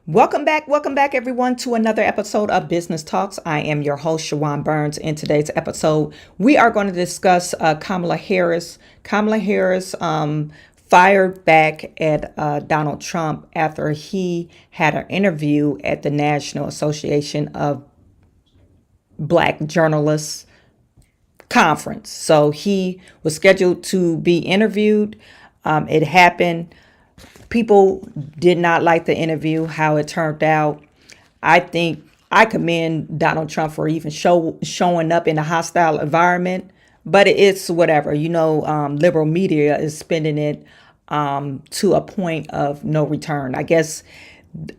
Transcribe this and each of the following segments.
Welcome back, everyone, to another episode of Business Talks. I am your host, Chawanne Burns. In today's episode, we are going to discuss Kamala Harris. Kamala Harris fired back at Donald Trump after he had an interview at the National Association of Black Journalists conference. So he was scheduled to be interviewed. It happened. People did not like the interview, how it turned out. I think I commend Donald Trump for even showing up in a hostile environment, but it's whatever. Liberal media is spinning it to a point of no return. I guess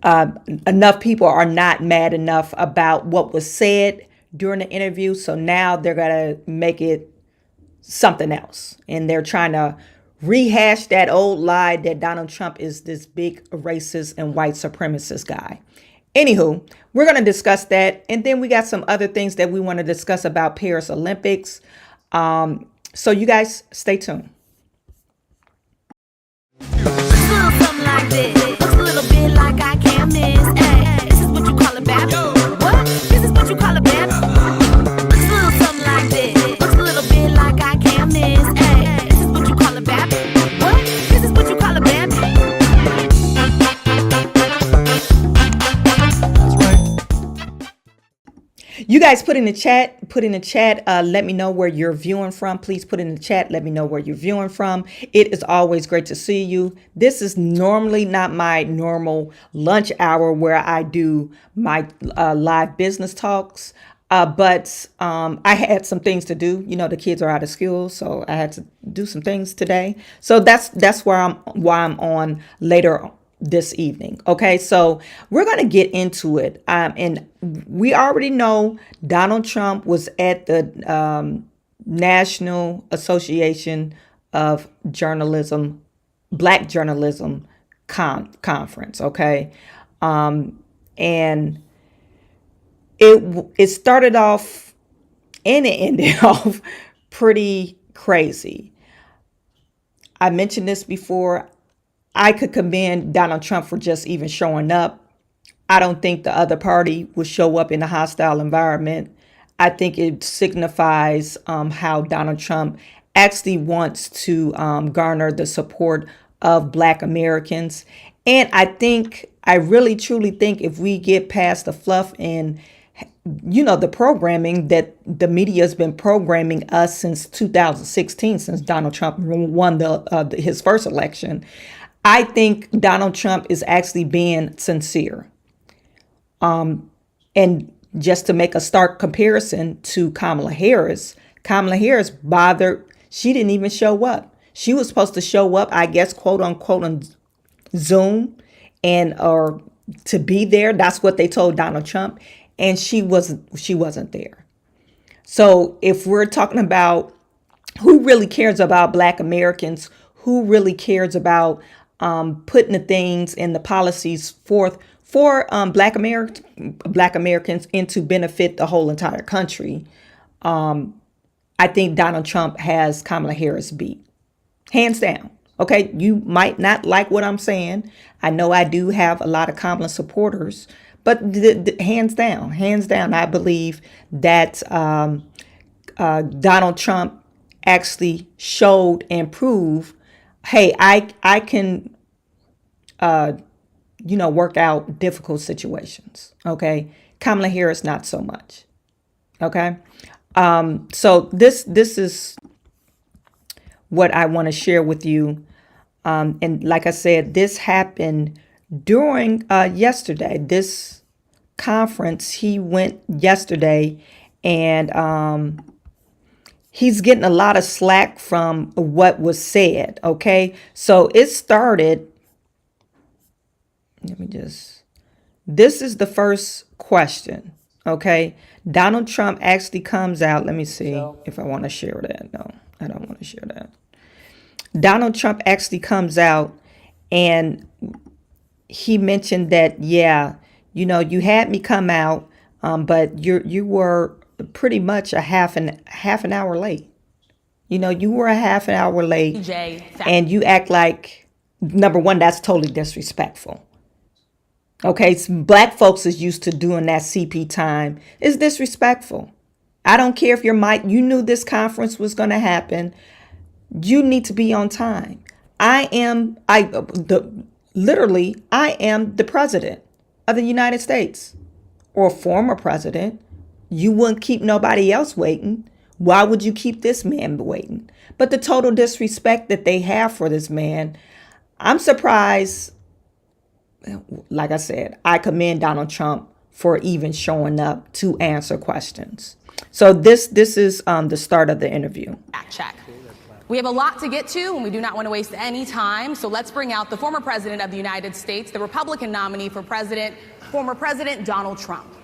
enough people are not mad enough about what was said during the interview, so now they're going to make it something else. And they're trying to rehash that old lie that Donald Trump is this big racist and white supremacist guy. Anywho, we're going to discuss that. And then we got some other things that we want to discuss about Paris Olympics. So you guys stay tuned. Something like this. Looks a little bit like I can't miss. Hey, this is what you call a bad. What? This is what you call a bad. Something like this. Looks a little bit like I can't miss. Hey, this is what you call a bad. What? This is what you call a bad. You guys put in the chat, let me know where you're viewing from. Please put in the chat, let me know where you're viewing from. It is always great to see you. This is normally not my normal lunch hour where I do my live business talks. But I had some things to do. The kids are out of school, so I had to do some things today. So that's why I'm on later this evening. Okay, so we're going to get into it. And we already know Donald Trump was at the National Association of Journalism, Black Journalism conference. Okay, and it started off and it ended off pretty crazy. I mentioned this before. I could commend Donald Trump for just even showing up. I don't think the other party will show up in a hostile environment. I think it signifies how Donald Trump actually wants to garner the support of Black Americans. And I really truly think if we get past the fluff and the programming that the media has been programming us since 2016, since Donald Trump won his first election, I think Donald Trump is actually being sincere. And just to make a stark comparison to Kamala Harris bothered. She didn't even show up. She was supposed to show up, I guess, quote unquote, on Zoom or to be there. That's what they told Donald Trump. And she wasn't there. So if we're talking about who really cares about Black Americans, who really cares about putting the things and the policies forth for Black Americans and to benefit the whole entire country, I think Donald Trump has Kamala Harris beat, hands down. Okay, you might not like what I'm saying. I know I do have a lot of Kamala supporters, but hands down, I believe that Donald Trump actually showed and proved, hey, I can, work out difficult situations. Okay, Kamala Harris, not so much. Okay, so this is what I want to share with you. And like I said, this happened during yesterday. This conference, he went yesterday, and he's getting a lot of slack from what was said. Okay, so it started. This is the first question. Okay, Donald Trump actually comes out. Let me see if I want to share that. No, I don't want to share that. Donald Trump actually comes out and he mentioned that, you had me come out, but you were pretty much a half an hour late. You were a half an hour late, and you act like, number one, that's totally disrespectful. Okay, black folks is used to doing that CP time. It's disrespectful. I don't care if you knew this conference was going to happen. You need to be on time. I am the president of the United States, or former president. You wouldn't keep nobody else waiting. Why would you keep this man waiting? But the total disrespect that they have for this man, I'm surprised. Like I said, I commend Donald Trump for even showing up to answer questions. So this is the start of the interview. Check. We have a lot to get to, and we do not want to waste any time. So let's bring out the former president of the United States, the Republican nominee for president, former President Donald Trump.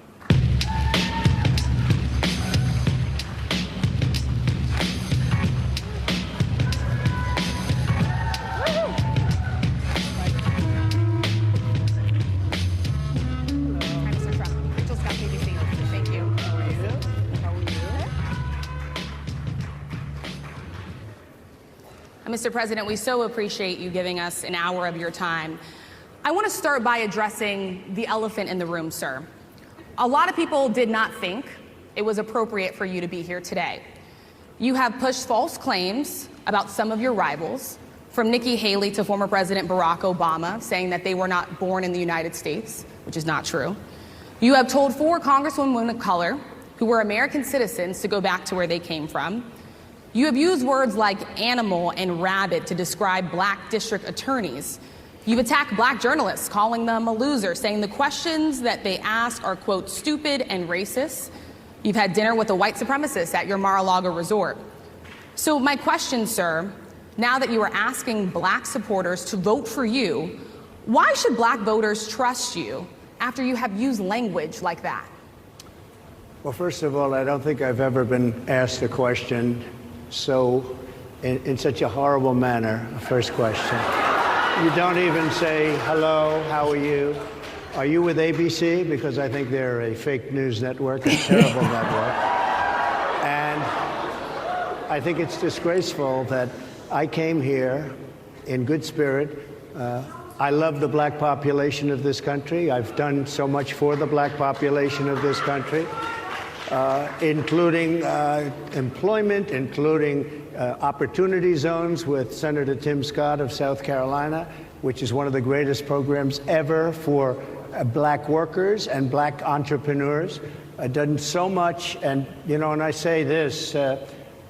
Mr. President, we so appreciate you giving us an hour of your time. I want to start by addressing the elephant in the room, sir. A lot of people did not think it was appropriate for you to be here today. You have pushed false claims about some of your rivals, from Nikki Haley to former President Barack Obama, saying that they were not born in the United States, which is not true. You have told 4 congresswomen of color who were American citizens to go back to where they came from. You have used words like animal and rabid to describe black district attorneys. You've attacked black journalists, calling them a loser, saying the questions that they ask are, quote, stupid and racist. You've had dinner with a white supremacist at your Mar-a-Lago resort. So my question, sir, now that you are asking black supporters to vote for you, why should black voters trust you after you have used language like that? Well, first of all, I don't think I've ever been asked a question in such a horrible manner. First question. You don't even say, hello, how are you? Are you with ABC? Because I think they're a fake news network, a terrible network. And I think it's disgraceful that I came here in good spirit. I love the black population of this country. I've done so much for the black population of this country. Including employment, including opportunity zones with Senator Tim Scott of South Carolina, which is one of the greatest programs ever for black workers and black entrepreneurs. Done so much, and and I say this,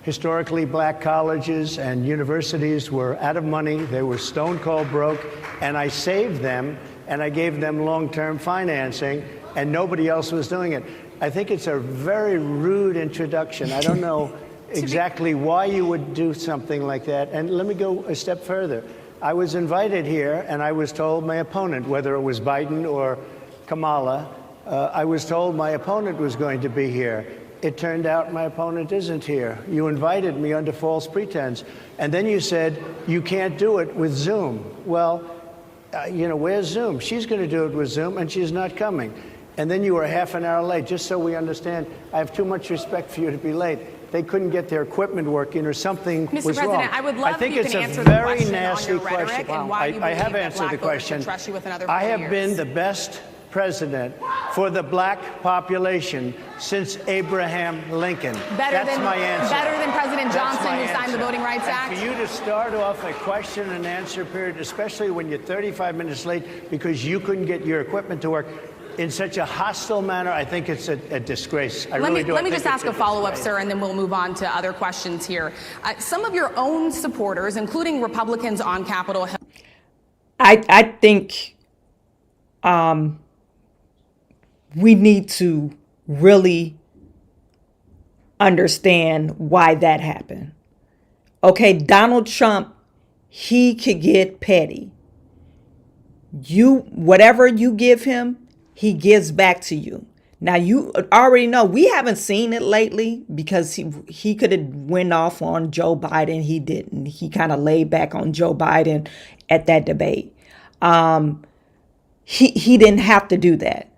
historically black colleges and universities were out of money, they were stone cold broke, and I saved them, and I gave them long-term financing, and nobody else was doing it. I think it's a very rude introduction. I don't know exactly why you would do something like that. And let me go a step further. I was invited here, and I was told my opponent, whether it was Biden or Kamala, I was told my opponent was going to be here. It turned out my opponent isn't here. You invited me under false pretense. And then you said, you can't do it with Zoom. Well, where's Zoom? She's going to do it with Zoom, and she's not coming. And then you were half an hour late. Just so we understand, I have too much respect for you to be late. They couldn't get their equipment working, or something was wrong. Mr. President, I would love if you can answer the question on your rhetoric and why you believe that black voters should trust you with another 4 years. I have been the best president for the black population since Abraham Lincoln. That's my answer. Better than President Johnson, who signed the Voting Rights Act? And for you to start off a question and answer period, especially when you're 35 minutes late because you couldn't get your equipment to work, in such a hostile manner, I think it's a disgrace. Let me just ask a follow-up, sir, and then we'll move on to other questions here. Some of your own supporters, including Republicans on Capitol Hill. I think we need to really understand why that happened. Okay, Donald Trump, he could get petty. Whatever you give him, he gives back to you. Now, you already know we haven't seen it lately because he could have went off on Joe Biden. He didn't. He kind of laid back on Joe Biden at that debate. He didn't have to do that.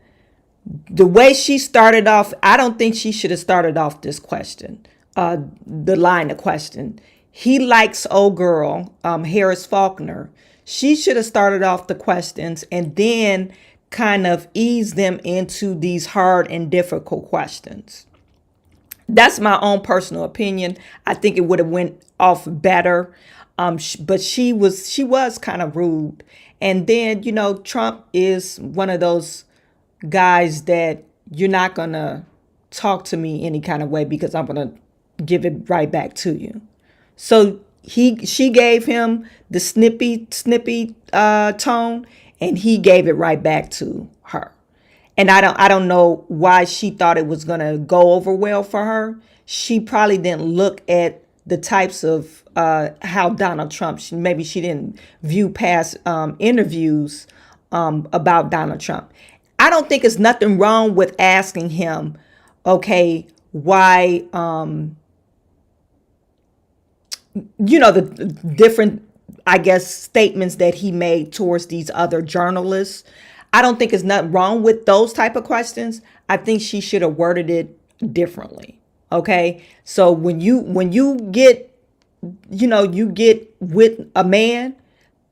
The way she started off, I don't think she should have started off this question, the line of question. He likes old girl, Harris Faulkner. She should have started off the questions and then kind of ease them into these hard and difficult questions. That's my own personal opinion. I think it would have went off better. But she was kind of rude. And then, Trump is one of those guys that you're not going to talk to me any kind of way because I'm going to give it right back to you. So she gave him the snippy tone, and he gave it right back to her. And I don't know why she thought it was going to go over well for her. She probably didn't look at the types of how Donald Trump, maybe she didn't view past interviews about Donald Trump. I don't think it's nothing wrong with asking him, okay, why, the different, I guess, statements that he made towards these other journalists. I don't think there's nothing wrong with those type of questions. I think she should have worded it differently. Okay. So when you get with a man,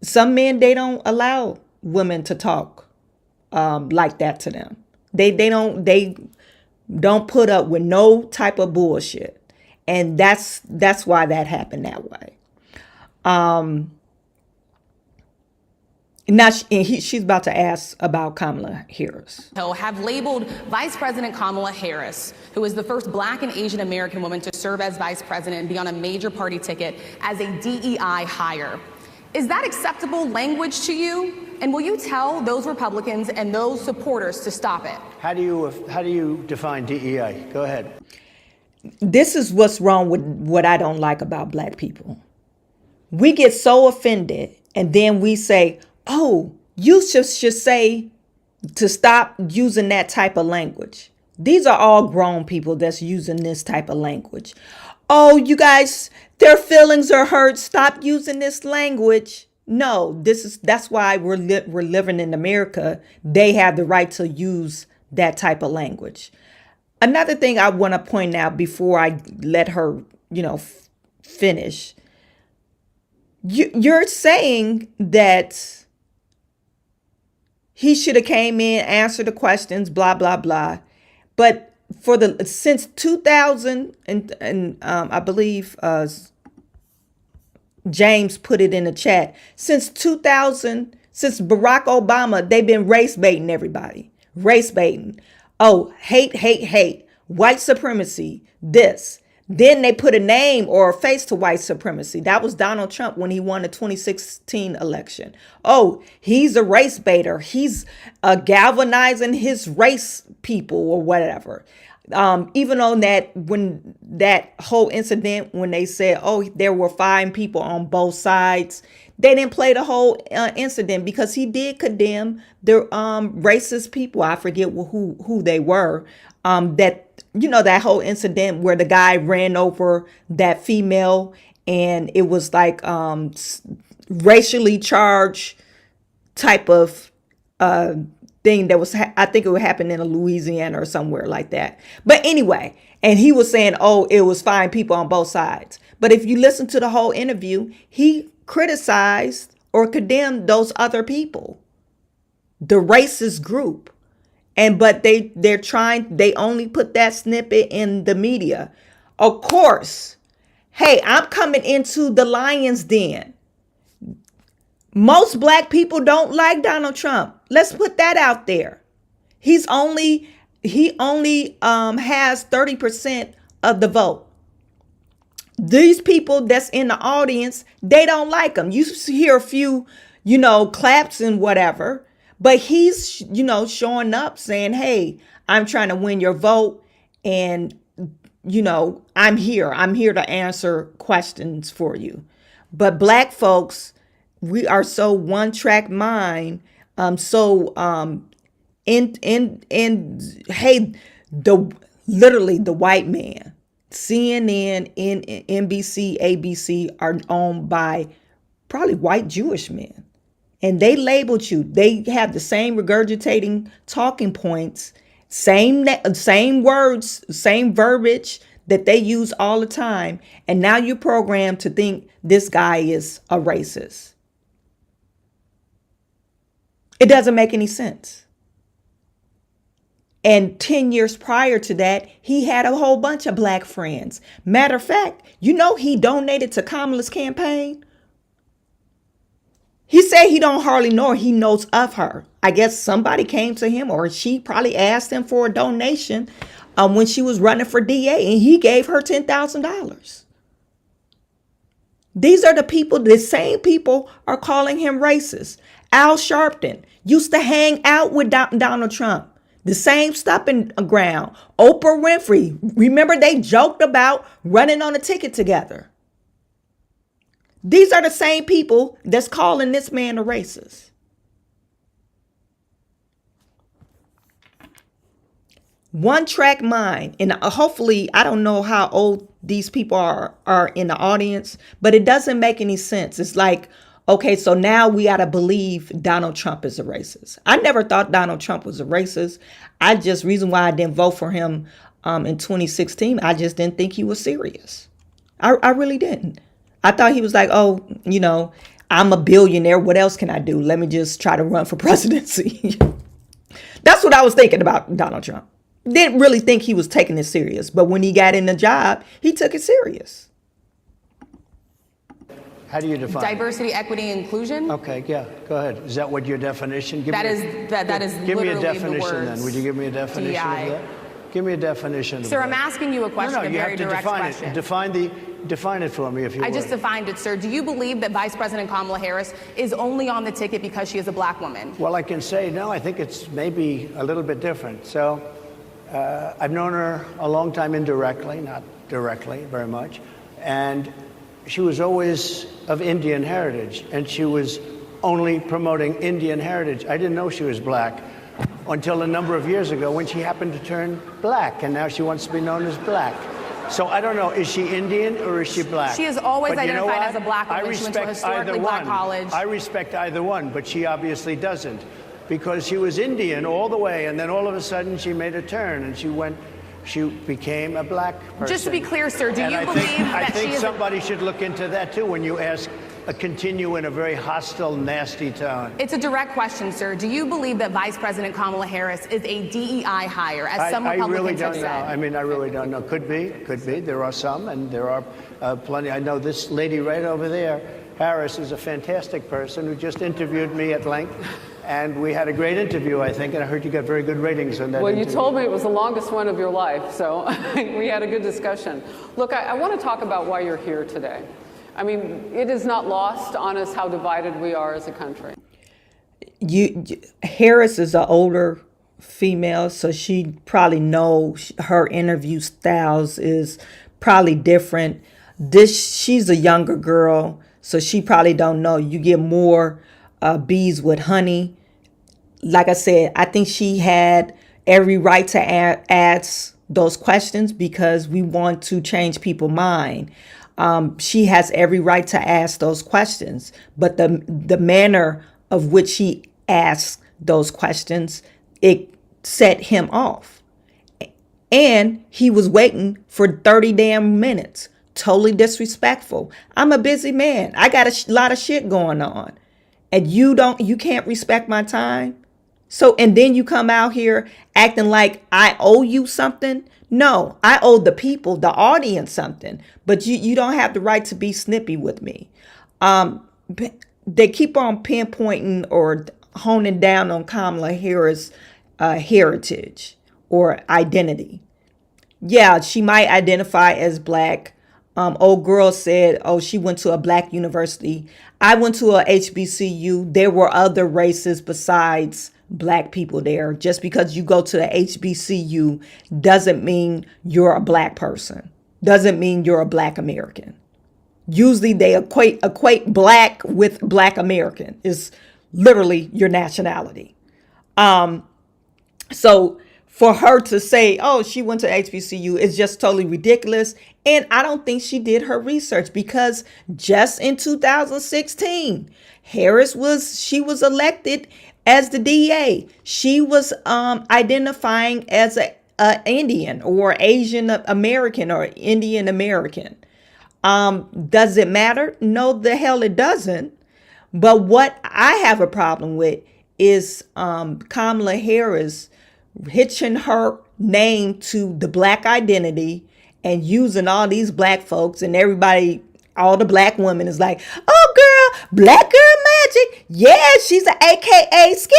some men, they don't allow women to talk like that to them. They don't put up with no type of bullshit. And that's why that happened that way. Now she's about to ask about Kamala Harris. Have labeled Vice President Kamala Harris, who is the first Black and Asian American woman to serve as vice president and be on a major party ticket, as a DEI hire. Is that acceptable language to you? And will you tell those Republicans and those supporters to stop it? How do you define DEI? Go ahead. This is what's wrong with what I don't like about Black people. We get so offended, and then we say, oh, you should say to stop using that type of language. These are all grown people that's using this type of language. Oh, you guys, their feelings are hurt. Stop using this language. No, that's why we're living in America. They have the right to use that type of language. Another thing I want to point out before I let her, finish. You're saying that he should have came in, answered the questions, blah, blah, blah. But since 2000, and I believe James put it in the chat, since 2000, since Barack Obama, they've been race baiting everybody. Race baiting. Oh, hate, white supremacy, this. Then they put a name or a face to white supremacy. That was Donald Trump when he won the 2016 election. Oh, he's a race baiter. He's galvanizing his race people or whatever. Even on when that whole incident, when they said, oh, there were 5 people on both sides, they didn't play the whole incident because he did condemn the racist people. I forget who they were. That whole incident where the guy ran over that female, and it was like racially charged type of thing that was, I think it would happen in Louisiana or somewhere like that. But anyway, and he was saying, oh, it was 5 people on both sides. But if you listen to the whole interview, he criticized or condemned those other people, the racist group. But they only put that snippet in the media. Of course, hey, I'm coming into the lion's den. Most Black people don't like Donald Trump. Let's put that out there. He only has 30% of the vote. These people that's in the audience, they don't like him. You hear a few, claps and whatever, but he's, showing up saying, hey, I'm trying to win your vote. And, I'm here to answer questions for you. But Black folks, we are so one-track mind, literally the white man, CNN, NBC, ABC are owned by probably white Jewish men. And they labeled you. They have the same regurgitating talking points, same words, same verbiage that they use all the time. And now you're programmed to think this guy is a racist. It doesn't make any sense. And 10 years prior to that, he had a whole bunch of black friends. Matter of fact, he donated to Kamala's campaign. He said he don't hardly know her. He knows of her. I guess somebody came to him, or she probably asked him for a donation when she was running for DA, and he gave her $10,000. These are the same people are calling him racist. Al Sharpton used to hang out with Donald Trump. The same stumping ground. Oprah Winfrey. Remember, they joked about running on a ticket together. These are the same people that's calling this man a racist. One track mind. And hopefully, I don't know how old these people are in the audience, but it doesn't make any sense. It's like, okay, so now we got to believe Donald Trump is a racist. I never thought Donald Trump was a racist. Reason why I didn't vote for him in 2016, I just didn't think he was serious. I really didn't. I thought he was like, oh, I'm a billionaire. What else can I do? Let me just try to run for presidency. That's what I was thinking about Donald Trump. Didn't really think he was taking it serious. But when he got in the job, he took it serious. How do you define diversity, equity, inclusion? Okay, yeah, go ahead. Is that what your definition? That is give me a literally definition the words then. Would you give me a definition DEI. of that? Give me a definition of Sir, that. I'm asking you a question, No, a you very have to direct define question. it. Define it for me, if you would. I just defined it, sir. Do you believe that Vice President Kamala Harris is only on the ticket because she is a black woman? Well, I can say no. I think it's maybe a little bit different. So I've known her a long time indirectly, not directly very much. And she was always of Indian heritage, and she was only promoting Indian heritage. I didn't know she was black until a number of years ago when she happened to turn black, and now she wants to be known as black. So I don't know, is she Indian or is she black? She is always But you know identified what? as a black woman. I She went to a respect either historically black one. college. I respect either one, but she obviously doesn't, because she was Indian all the way, and then all of a sudden she made a turn, and she became a black person. Just to be clear, sir, do you believe I that think she is somebody should look into that too when you continue in a very hostile, nasty tone. It's a direct question, sir. Do you believe that Vice President Kamala Harris is a DEI hire, as some Republicans I really don't have know. said? I mean, I really don't know. Could be. There are some, and there are plenty. I know this lady right over there, Harris, is a fantastic person who just interviewed me at length. And we had a great interview, I think, and I heard you got very good ratings on that Well, interview. you told me it was the longest one of your life, so we had a good discussion. Look, I want to talk about why you're here today. I mean, it is not lost on us how divided we are as a country. Harris is an older female, so she probably knows her interview styles is probably different. She's a younger girl, so she probably don't know. You get more bees with honey. Like I said, I think she had every right to ask those questions because we want to change people's mind. She has every right to ask those questions, but the manner of which she asked those questions, it set him off. And he was waiting for 30 damn minutes. Totally disrespectful. I'm a busy man. I got a lot of shit going on. And you can't respect my time. So, and then you come out here acting like I owe you something. No, I owe the people, the audience something, but you don't have the right to be snippy with me. They keep on pinpointing or honing down on Kamala Harris' heritage or identity. Yeah, she might identify as black. Old girl said, oh, she went to a black university. I went to a HBCU. There were other races besides black people there. Just because you go to the HBCU doesn't mean you're a black person. Doesn't mean you're a black American. Usually they equate black with black American is literally your nationality. So for her to say, oh, she went to HBCU is just totally ridiculous. And I don't think she did her research because just in 2016, Harris was elected as the DA. She was identifying as a Indian or Asian American or Indian American. Does it matter? No, the hell it doesn't. But what I have a problem with is Kamala Harris hitching her name to the black identity and using all these black folks, and everybody, all the black women is like, oh girl, black girl magic. Yeah, she's an AKA ski,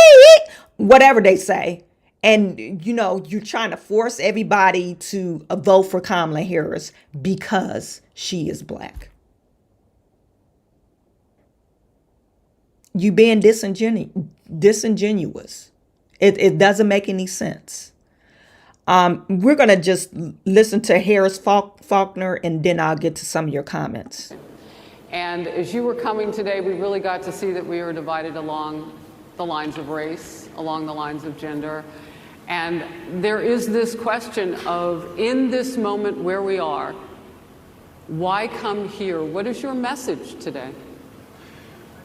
whatever they say. And, you're trying to force everybody to vote for Kamala Harris because she is black. You being disingenuous. It doesn't make any sense. We're going to just listen to Harris Faulkner, and then I'll get to some of your comments. And as you were coming today, we really got to see that we were divided along the lines of race, along the lines of gender. And there is this question of, in this moment where we are, why come here? What is your message today?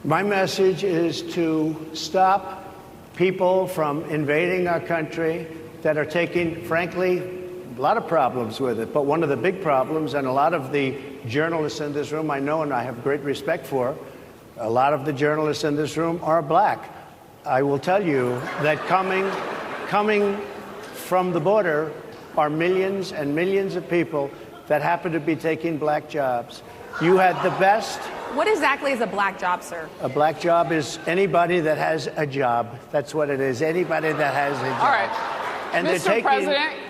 My message is to stop people from invading our country that are taking, frankly, a lot of problems with it. But one of the big problems, and a lot of the journalists in this room I know and I have great respect for, a lot of the journalists in this room are black. I will tell you that coming from the border are millions and millions of people that happen to be taking black jobs. You had the best. What exactly is a black job, sir? A black job is anybody that has a job. That's what it is. Anybody that has a job. All right. And Mr.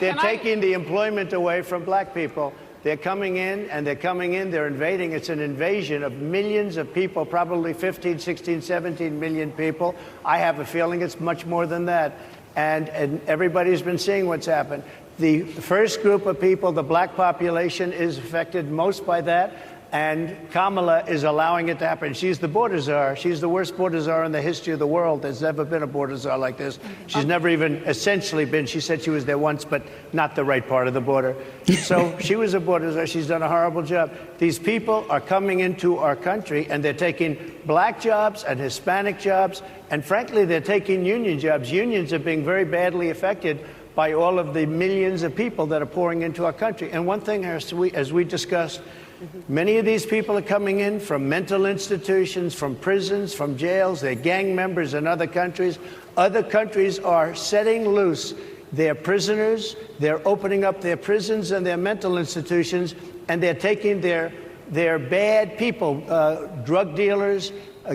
they're taking the employment away from black people. They're coming in, they're invading. It's an invasion of millions of people, probably 15, 16, 17 million people. I have a feeling it's much more than that. And everybody's been seeing what's happened. The first group of people, the black population, is affected most by that. And Kamala is allowing it to happen. She's the border czar. She's the worst border czar in the history of the world. There's never been a border czar like this. She's never even essentially been. She said she was there once, but not the right part of the border. So she was a border czar. She's done a horrible job. These people are coming into our country, and they're taking black jobs and Hispanic jobs, and frankly, they're taking union jobs. Unions are being very badly affected by all of the millions of people that are pouring into our country. And one thing, as we discussed, many of these people are coming in from mental institutions, from prisons, from jails. They're gang members in other countries. Other countries are setting loose their prisoners. They're opening up their prisons and their mental institutions, and they're taking their bad people, drug dealers,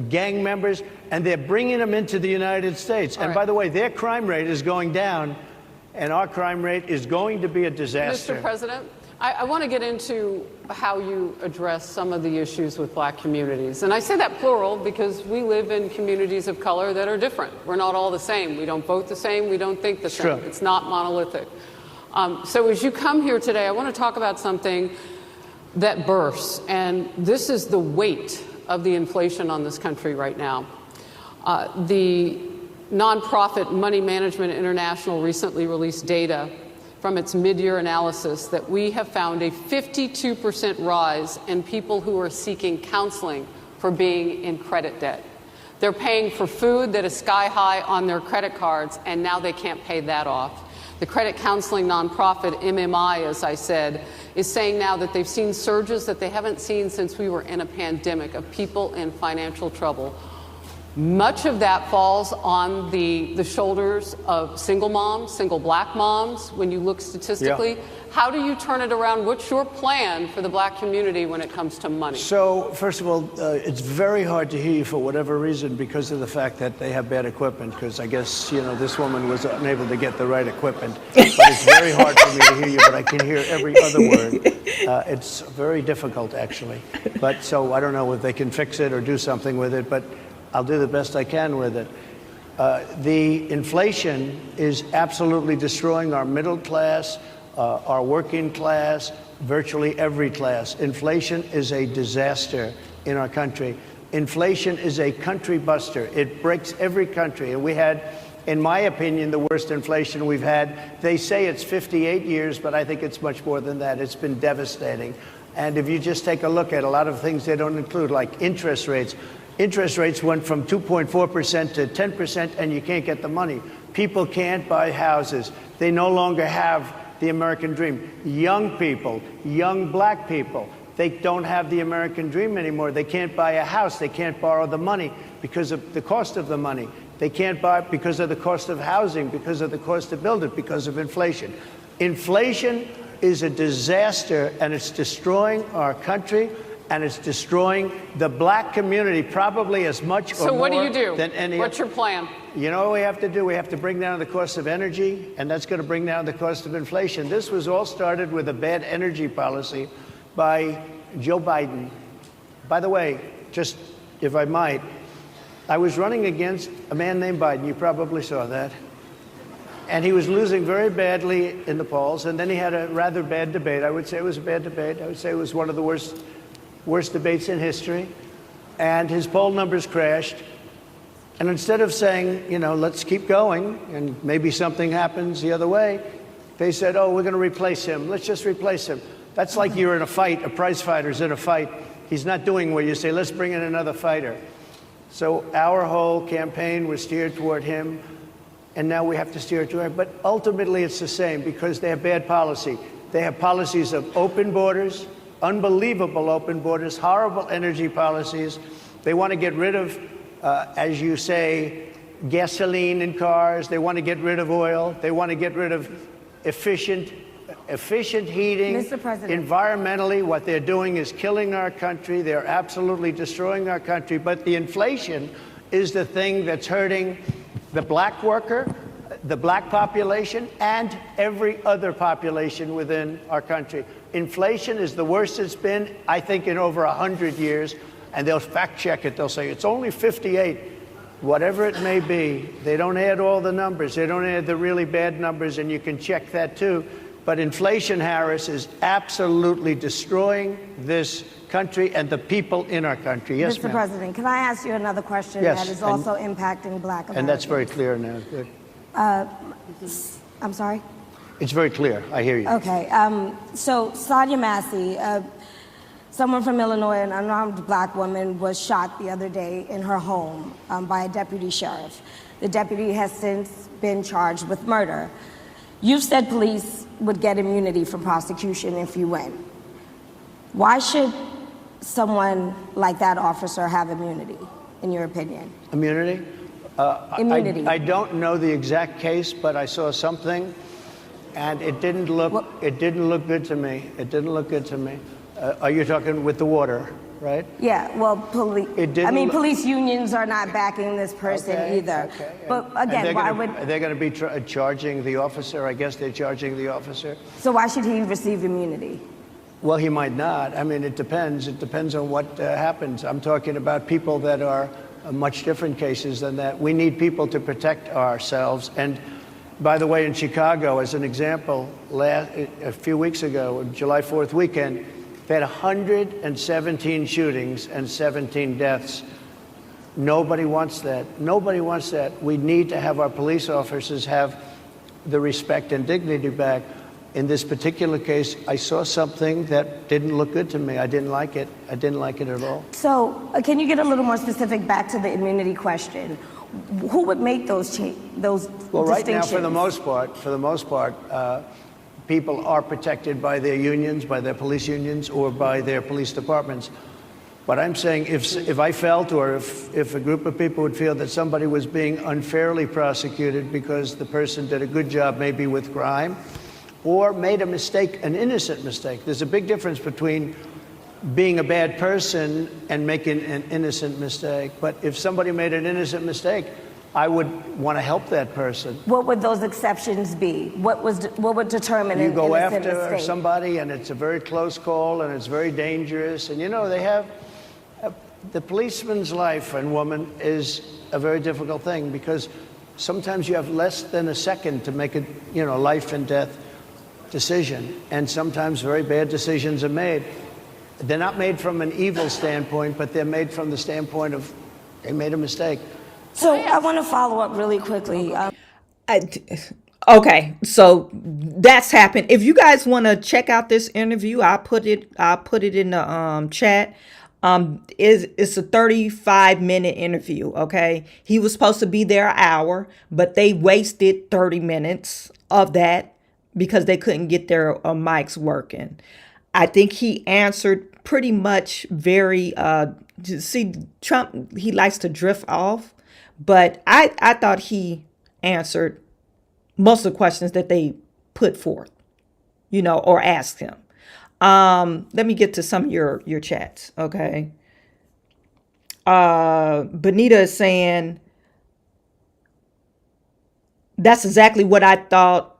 gang members, and they're bringing them into the United States. And by the way, their crime rate is going down, and our crime rate is going to be a disaster. Mr. President, I want to get into how you address some of the issues with black communities. And I say that plural because we live in communities of color that are different. We're not all the same. We don't vote the same. We don't think the same. True. It's not monolithic. So as you come here today, I want to talk about something that bursts. And this is the weight of the inflation on this country right now. The nonprofit Money Management International recently released data from its mid-year analysis that we have found a 52% rise in people who are seeking counseling for being in credit debt. They're paying for food that is sky high on their credit cards, and now they can't pay that off. The credit counseling nonprofit MMI, as I said, is saying now that they've seen surges that they haven't seen since we were in a pandemic of people in financial trouble. Much of that falls on the shoulders of single moms, single black moms, when you look statistically. Yeah. How do you turn it around? What's your plan for the black community when it comes to money? So, first of all, it's very hard to hear you for whatever reason because of the fact that they have bad equipment, because I guess, this woman was unable to get the right equipment. But it's very hard for me to hear you, but I can hear every other word. It's very difficult, actually. But so I don't know if they can fix it or do something with it, but I'll do the best I can with it. The inflation is absolutely destroying our middle class, our working class, virtually every class. Inflation is a disaster in our country. Inflation is a country buster. It breaks every country. And we had, in my opinion, the worst inflation we've had. They say it's 58 years, but I think it's much more than that. It's been devastating. And if you just take a look at a lot of things they don't include, like interest rates. Interest rates went from 2.4% to 10%, and you can't get the money. People can't buy houses. They no longer have the American dream. Young people, young black people, they don't have the American dream anymore. They can't buy a house. They can't borrow the money because of the cost of the money. They can't buy it because of the cost of housing, because of the cost to build it, because of inflation. Inflation is a disaster, and it's destroying our country, and it's destroying the black community probably as much or So what do more you do? than any What's your plan? You know what we have to do? We have to bring down the cost of energy, and that's going to bring down the cost of inflation. This was all started with a bad energy policy by Joe Biden. By the way, just if I might, I was running against a man named Biden. You probably saw that. And he was losing very badly in the polls, and then he had a rather bad debate. I would say it was a bad debate. I would say it was one of the worst debates in history. And his poll numbers crashed. And instead of saying, you know, let's keep going and maybe something happens the other way, they said, oh, we're going to replace him. Let's just replace him. That's like you're in a fight, a prize fighter's in a fight. He's not doing well. You say, let's bring in another fighter. So our whole campaign was steered toward him, and now we have to steer toward him. But ultimately, it's the same because they have bad policy. They have policies of open borders, unbelievable open borders, horrible energy policies. They want to get rid of, as you say, gasoline in cars. They want to get rid of oil. They want to get rid of efficient heating. Mr. President. Environmentally, what they're doing is killing our country. They're absolutely destroying our country. But the inflation is the thing that's hurting the black worker, the black population, and every other population within our country. Inflation is the worst it's been, I think, in over 100 years. And they'll fact check it. They'll say it's only 58. Whatever it may be, they don't add all the numbers. They don't add the really bad numbers, and you can check that too. But inflation, Harris, is absolutely destroying this country and the people in our country. Yes, Mr. ma'am. President, can I ask you another question Yes, that is also impacting black Americans? And that's very clear now. Good. I'm sorry? It's very clear. I hear you. Okay. So Sadia Massey, someone from Illinois, an unarmed black woman, was shot the other day in her home by a deputy sheriff. The deputy has since been charged with murder. You've said police would get immunity from prosecution if you win. Why should someone like that officer have immunity, in your opinion? Immunity? Immunity. I don't know the exact case, but I saw something, and it didn't look good to me. It didn't look good to me. Are you talking with the water, right? Yeah, well, police unions are not backing this person either. Okay. But again, why would... They're going to be charging the officer. I guess they're charging the officer. So why should he receive immunity? Well, he might not. I mean, it depends. It depends on what happens. I'm talking about people that are much different cases than that. We need people to protect ourselves. And by the way, in Chicago, as an example, a few weeks ago, July 4th weekend, they had 117 shootings and 17 deaths. Nobody wants that. Nobody wants that. We need to have our police officers have the respect and dignity back. In this particular case, I saw something that didn't look good to me. I didn't like it. I didn't like it at all. So can you get a little more specific back to the immunity question? Who would make those Well, right now, for the most part, people are protected by their unions, by their police unions, or by their police departments. But I'm saying if I felt, or if a group of people would feel that somebody was being unfairly prosecuted because the person did a good job maybe with crime, or made a mistake, an innocent mistake. There's a big difference between being a bad person and making an innocent mistake. But if somebody made an innocent mistake, I would want to help that person. What would those exceptions be? What would determine You an go innocent after mistake? somebody, and it's a very close call, and it's very dangerous. And you know, they have the policeman's life and woman is a very difficult thing because sometimes you have less than a second to make a life and death decision, and sometimes very bad decisions are made. They're not made from an evil standpoint, but they're made from the standpoint of they made a mistake. So I want to follow up really quickly. Okay, so that's happened. If you guys want to check out this interview, I'll put it in the chat. It's a 35-minute interview. Okay, he was supposed to be there an hour, but they wasted 30 minutes of that because they couldn't get their mics working. I think he answered pretty much very, see, Trump, he likes to drift off, But I thought he answered most of the questions that they put forth, or asked him. Let me get to some of your chats, okay? Benita is saying, that's exactly what I thought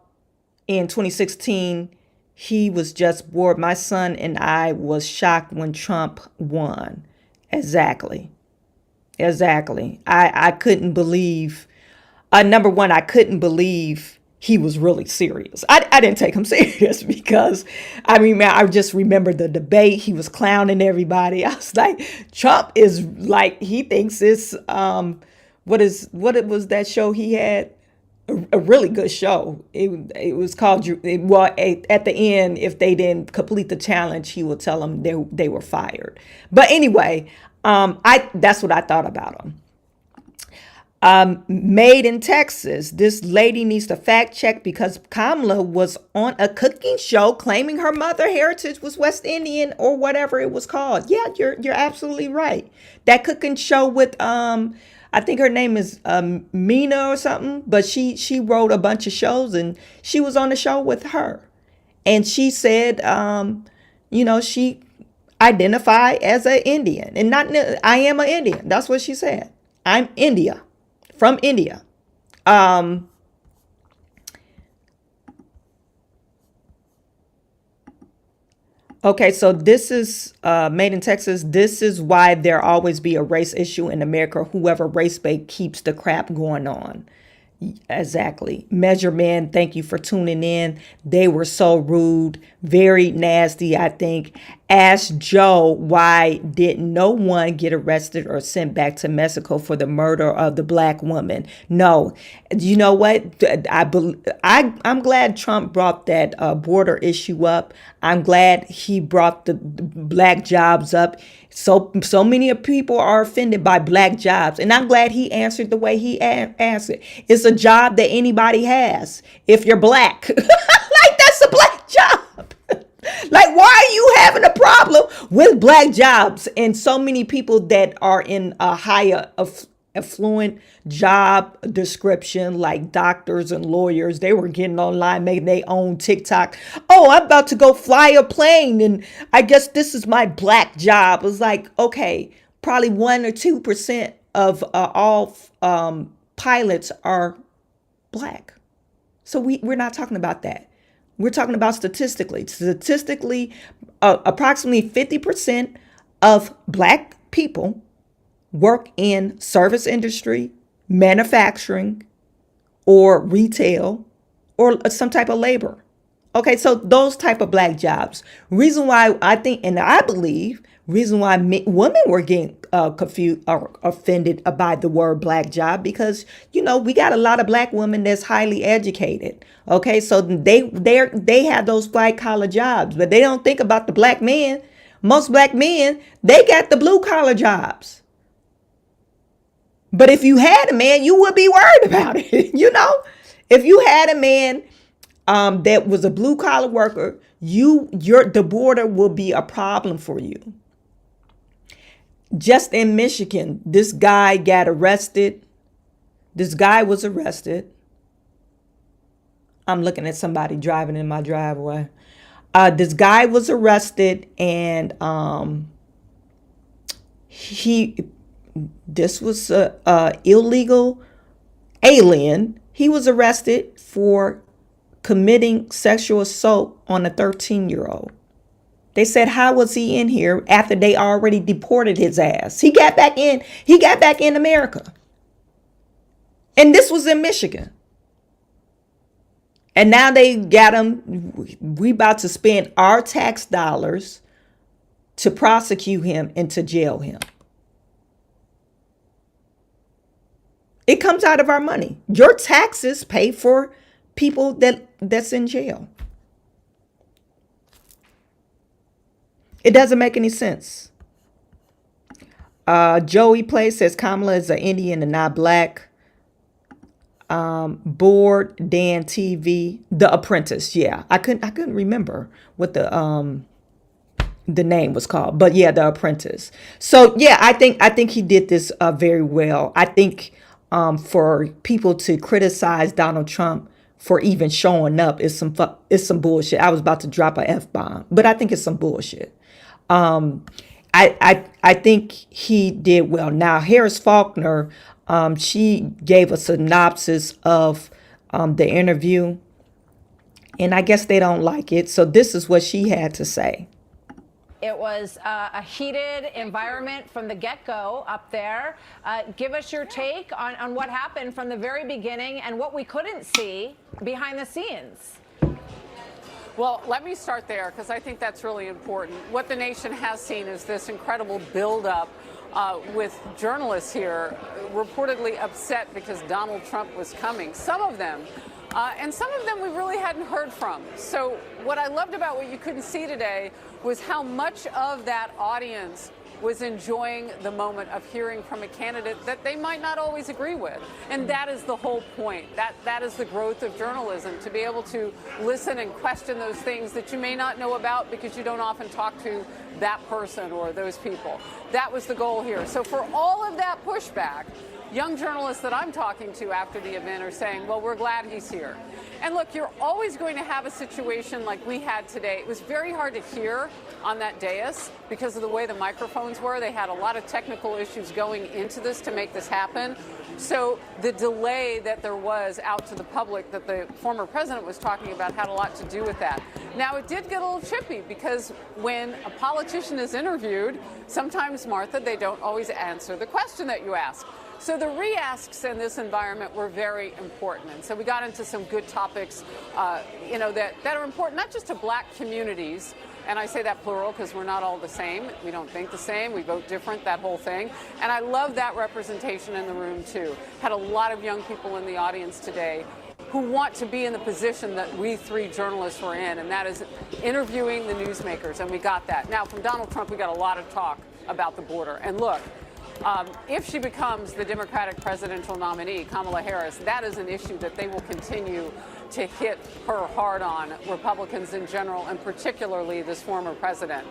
in 2016. He was just bored. My son and I was shocked when Trump won. Exactly. I couldn't believe, number one, I couldn't believe he was really serious. I didn't take him serious because, man, I just remember the debate. He was clowning everybody. I was like, Trump is like, he thinks it's, what it was that show he had? A really good show. It was called, at the end, if they didn't complete the challenge, he would tell them they were fired. But anyway, that's what I thought about him. Made in Texas. This lady needs to fact check because Kamala was on a cooking show claiming her mother heritage was West Indian or whatever it was called. Yeah, you're absolutely right. That cooking show with I think her name is Mina or something, but she wrote a bunch of shows and she was on the show with her. And she said, she identified as an Indian and not, I am an Indian. That's what she said. I'm from India. Okay, so this is Made in Texas. This is why there always be a race issue in America. Whoever race bait keeps the crap going on. Exactly. Measure Man, thank you for tuning in. They were so rude, very nasty, I think. Ask Joe, why didn't no one get arrested or sent back to Mexico for the murder of the black woman? No. You know what? I'm glad Trump brought that border issue up. I'm glad he brought the black jobs up. So many people are offended by black jobs. And I'm glad he answered the way he answered. It's a job that anybody has if you're black. Like, that's a black job. Like, why are you having a problem with black jobs? And so many people that are in a higher affluent job description, like doctors and lawyers, they were getting online, making their own TikTok. Oh, I'm about to go fly a plane, and I guess this is my black job. It's like, okay, probably 1 or 2% of all pilots are black. So we're not talking about that. We're talking about statistically. Statistically, approximately 50% of black people work in service industry, manufacturing, or retail, or some type of labor. Okay, so those type of black jobs. Reason why I think, and I believe, reason why women were getting confused or offended by the word black job, because we got a lot of black women that's highly educated. Okay, so they have those white collar jobs, but they don't think about the black men. Most black men, they got the blue collar jobs. But if you had a man, you would be worried about it. If you had a man that was a blue collar worker, the border will be a problem for you. Just in Michigan, this guy got arrested. This guy was arrested. I'm looking at somebody driving in my driveway. This guy was arrested, and this was a illegal alien. He was arrested for committing sexual assault on a 13-year-old. They said, how was he in here after they already deported his ass? He got back in America. And this was in Michigan. And now they got him. We about to spend our tax dollars to prosecute him and to jail him. It comes out of our money. Your taxes pay for people that's in jail. It doesn't make any sense. Joey Play says Kamala is an Indian and not black. Board Dan TV, The Apprentice. Yeah, I couldn't remember what the name was called, but yeah, The Apprentice. So yeah, I think he did this very well. I think for people to criticize Donald Trump for even showing up is some bullshit. I was about to drop a F-bomb, but I think it's some bullshit. I think he did well. Now, Harris Faulkner, she gave a synopsis of the interview, and I guess they don't like it. So this is what she had to say. It was a heated environment from the get-go up there. Give us your take on what happened from the very beginning and what we couldn't see behind the scenes. Well, let me start there because I think that's really important. What the nation has seen is this incredible buildup with journalists here reportedly upset because Donald Trump was coming. Some of them. And some of them we really hadn't heard from. So what I loved about what you couldn't see today was how much of that audience was enjoying the moment of hearing from a candidate that they might not always agree with. And that is the whole point. That is the growth of journalism, to be able to listen and question those things that you may not know about because you don't often talk to that person or those people. That was the goal here. So for all of that pushback, young journalists that I'm talking to after the event are saying, well, we're glad he's here. And look, you're always going to have a situation like we had today. It was very hard to hear on that dais because of the way the microphones were. They had a lot of technical issues going into this to make this happen. So the delay that there was out to the public that the former president was talking about had a lot to do with that. Now, it did get a little chippy because when a politician is interviewed, sometimes, Martha, they don't always answer the question that you ask. So the re-asks in this environment were very important. And so we got into some good topics, that are important, not just to black communities. And I say that plural because we're not all the same. We don't think the same. We vote different, that whole thing. And I love that representation in the room, too. Had a lot of young people in the audience today who want to be in the position that we three journalists were in, and that is interviewing the newsmakers. And we got that. Now, from Donald Trump, we got a lot of talk about the border. And look, if she becomes the Democratic presidential nominee, Kamala Harris, that is an issue that they will continue to hit her hard on, Republicans in general, and particularly this former president.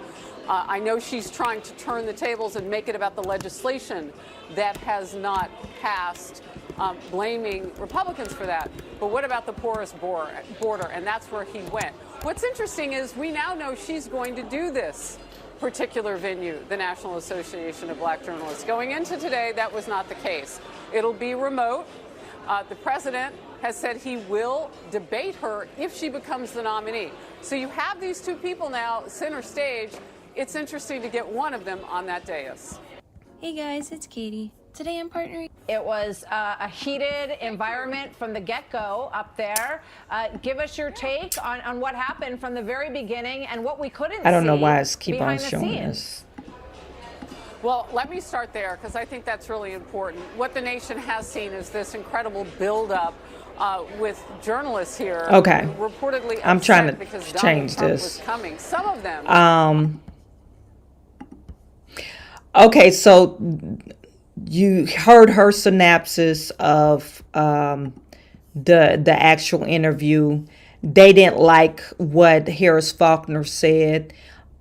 I know she's trying to turn the tables and make it about the legislation that has not passed, blaming Republicans for that. But what about the porous border? And that's where he went. What's interesting is we now know she's going to do this particular venue, the National Association of Black Journalists. Going into today, that was not the case. It'll be remote. The president has said he will debate her if she becomes the nominee. So you have these two people now center stage. It's interesting to get one of them on that dais. Hey guys, it's Katie. Today I'm partnering. It was a heated environment from the get-go up there. Give us your take on what happened from the very beginning and what we couldn't see. I don't know why it's keep on behind the showing scenes. us. Well, let me start there because I think that's really important. What the nation has seen is this incredible buildup with journalists here. Okay. Reportedly I'm trying to because change Donald Trump this. was coming. Some of them. Okay, so you heard her synopsis of the actual interview. They didn't like what Harris Faulkner said,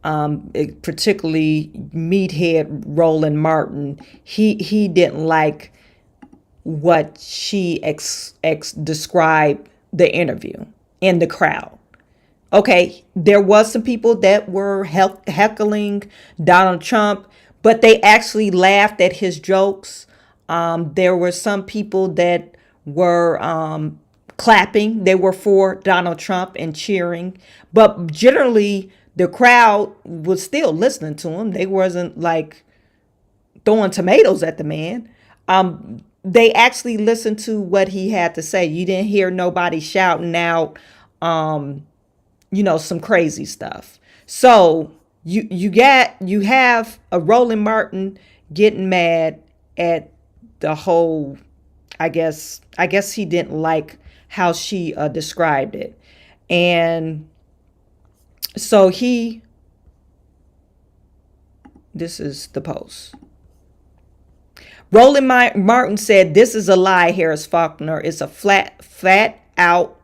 particularly meathead Roland Martin. He didn't like what she described the interview in the crowd. Okay, there was some people that were heckling Donald Trump, but they actually laughed at his jokes. There were some people that were clapping. They were for Donald Trump and cheering. But generally, the crowd was still listening to him. They wasn't like throwing tomatoes at the man. They actually listened to what he had to say. You didn't hear nobody shouting out, some crazy stuff. So you have a Roland Martin getting mad at the whole. I guess he didn't like how she described it, and so this is the post. Roland Martin said, "This is a lie. Harris Faulkner is a flat out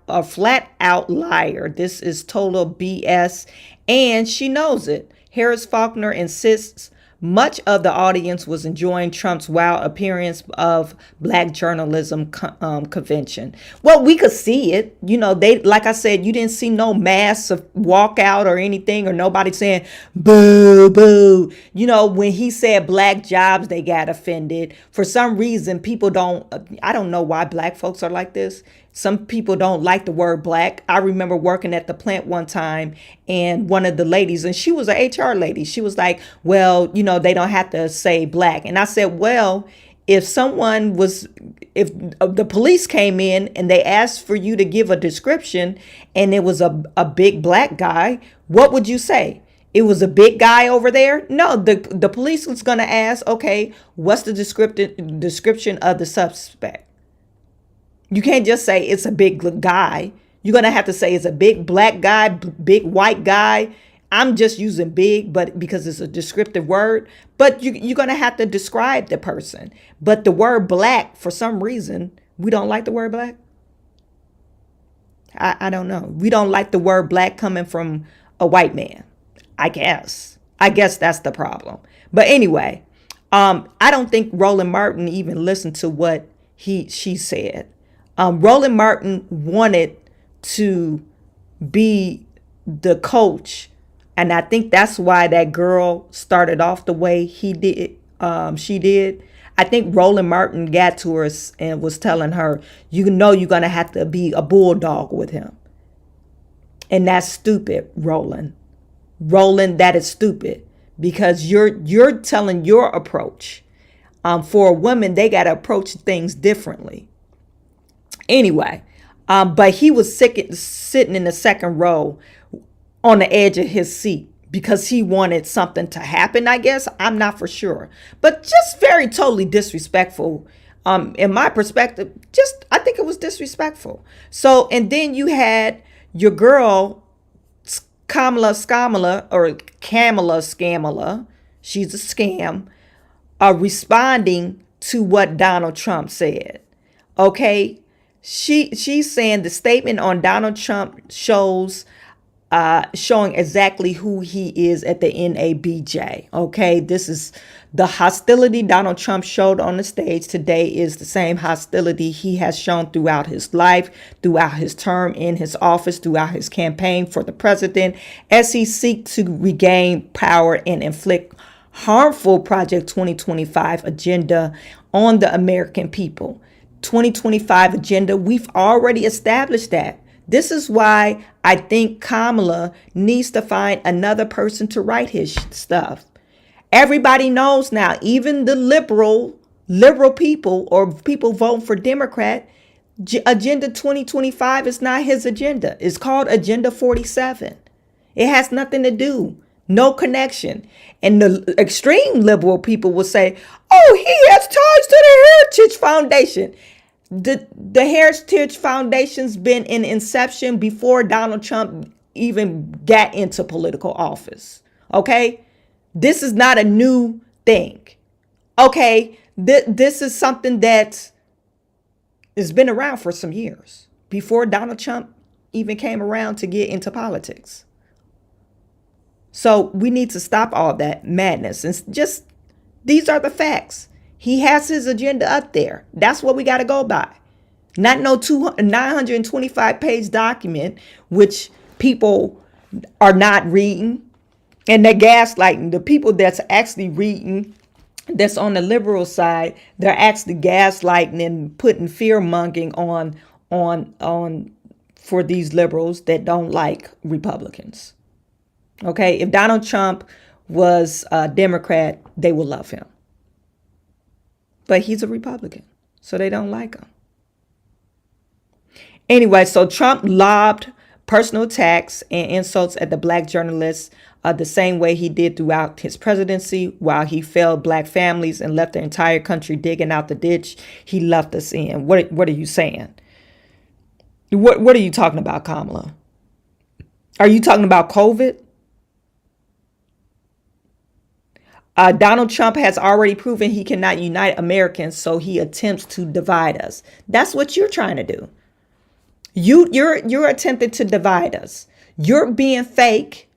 liar. This is total BS, and she knows it." Harris Faulkner insists Much of the audience was enjoying Trump's wild appearance of Black journalism convention. Well, we could see it. You know, they, like I said, you didn't see no mass of walkout or anything, or nobody saying boo, boo. You know, when he said black jobs, they got offended. For some reason, people don't, I don't know why Black folks are like this. Some people don't like the word black. I remember working at the plant one time, and one of the ladies, and she was an HR lady, she was like, well, you know, they don't have to say black. And I said, well, if the police came in and they asked for you to give a description and it was a big black guy, what would you say? It was a big guy over there? No, the police was going to ask, okay, what's the description of the suspect? You can't just say it's a big guy. You're going to have to say it's a big black guy, big white guy. I'm just using big, but because it's a descriptive word, but you're going to have to describe the person. But the word black, for some reason, we don't like the word black. I don't know. We don't like the word black coming from a white man. I guess that's the problem. But anyway, I don't think Roland Martin even listened to what she said. Roland Martin wanted to be the coach, and I think that's why that girl started off the way she did. I think Roland Martin got to her and was telling her, you know, you're going to have to be a bulldog with him. And that's stupid, Roland. Roland, that is stupid, because you're telling your approach. For a woman, they got to approach things differently. Anyway, but he was sitting in the second row on the edge of his seat because he wanted something to happen, I guess. I'm not for sure. But just very totally disrespectful. In my perspective, I think it was disrespectful. So, and then you had your girl, Kamala Scamala, she's a scam, responding to what Donald Trump said. Okay? She's saying the statement on Donald Trump showing exactly who he is at the NABJ. Okay, this is the hostility Donald Trump showed on the stage today is the same hostility he has shown throughout his life, throughout his term in his office, throughout his campaign for the president, as he seeks to regain power and inflict harmful Project 2025 agenda on the American people. 2025 agenda, we've already established that. This is why I think Kamala needs to find another person to write his stuff. Everybody knows now, even the liberal people or people voting for Democrat, Agenda 2025 is not his agenda. It's called Agenda 47. It has nothing to do, no connection. And the extreme liberal people will say, oh, he has ties to the Heritage Foundation. The Heritage Foundation's been in inception before Donald Trump even got into political office. Okay? This is not a new thing. Okay? This is something that has been around for some years before Donald Trump even came around to get into politics. So we need to stop all that madness and just, these are the facts. He has his agenda up there. That's what we got to go by. Not no 925-page document, which people are not reading. And they're gaslighting. The people that's actually reading, that's on the liberal side, they're actually gaslighting and putting fear-mongering on for these liberals that don't like Republicans. Okay, if Donald Trump was a Democrat, they would love him. But he's a Republican, so they don't like him. Anyway, so Trump lobbed personal attacks and insults at the black journalists the same way he did throughout his presidency, while he failed black families and left the entire country digging out the ditch he left us in. What are you saying? What are you talking about, Kamala? Are you talking about COVID? Donald Trump has already proven he cannot unite Americans, so he attempts to divide us. That's what you're trying to do. You're attempting to divide us. You're being fake.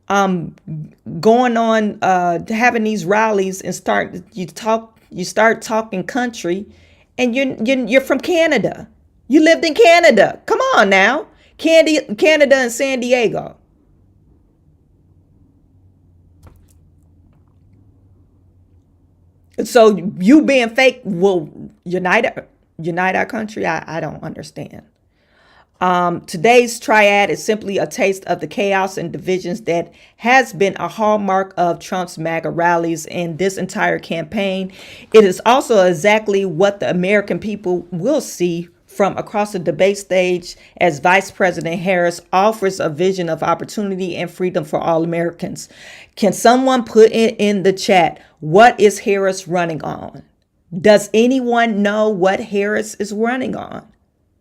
going on having these rallies and start talking country, and you're from Canada. You lived in Canada. Come on now. Canada and San Diego. So you being fake will unite our country? I don't understand. Today's triad is simply a taste of the chaos and divisions that has been a hallmark of Trump's MAGA rallies and this entire campaign. It is also exactly what the American people will see from across the debate stage as Vice President Harris offers a vision of opportunity and freedom for all Americans. Can someone put it in the chat? What is Harris running on? Does anyone know what Harris is running on?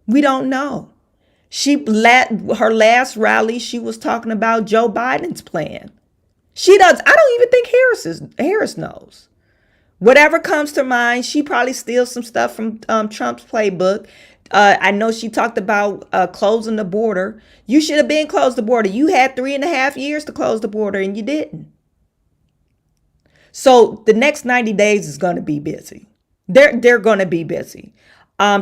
We don't know. Her last rally, she was talking about Joe Biden's plan. I don't even think Harris knows. Whatever comes to mind, she probably steals some stuff from Trump's playbook. I know she talked about closing the border. You should have been closed the border. You had 3.5 years to close the border and you didn't. So the next 90 days is going to be busy. They're going to be busy.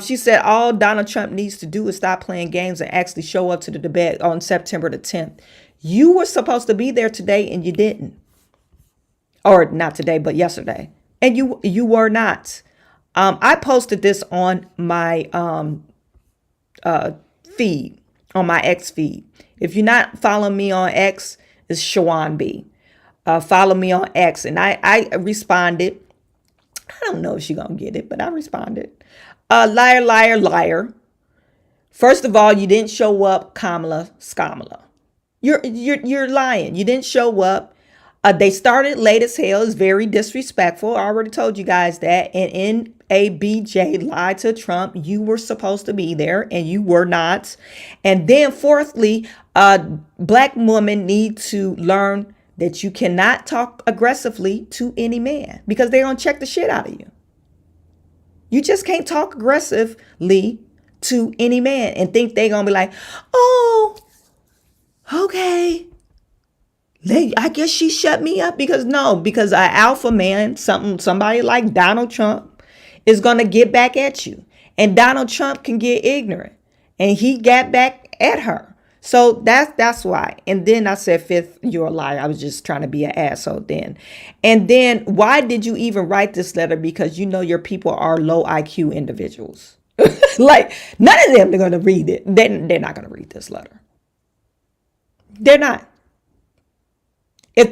She said all Donald Trump needs to do is stop playing games and actually show up to the debate on September the 10th. You were supposed to be there today and you didn't. Or not today, but yesterday. And you were not. I posted this on my feed, on my X feed. If you're not following me on X, it's Chawanne B. Follow me on X. And I responded. I don't know if she's going to get it, but I responded. Liar, liar, liar. First of all, you didn't show up, Kamala. You're lying. You didn't show up. They started late as hell. It's very disrespectful. I already told you guys that. And NABJ lied to Trump. You were supposed to be there and you were not. And then fourthly, black women need to learn that you cannot talk aggressively to any man because they're going to check the shit out of you. You just can't talk aggressively to any man and think they're going to be like, oh, okay. I guess she shut me up because an alpha man, somebody like Donald Trump is going to get back at you. And Donald Trump can get ignorant. And he got back at her. So that's why. And then I said, fifth, you're a liar. I was just trying to be an asshole then. And then why did you even write this letter? Because you know your people are low IQ individuals. Like none of them are going to read it. They're not going to read this letter. They're not. If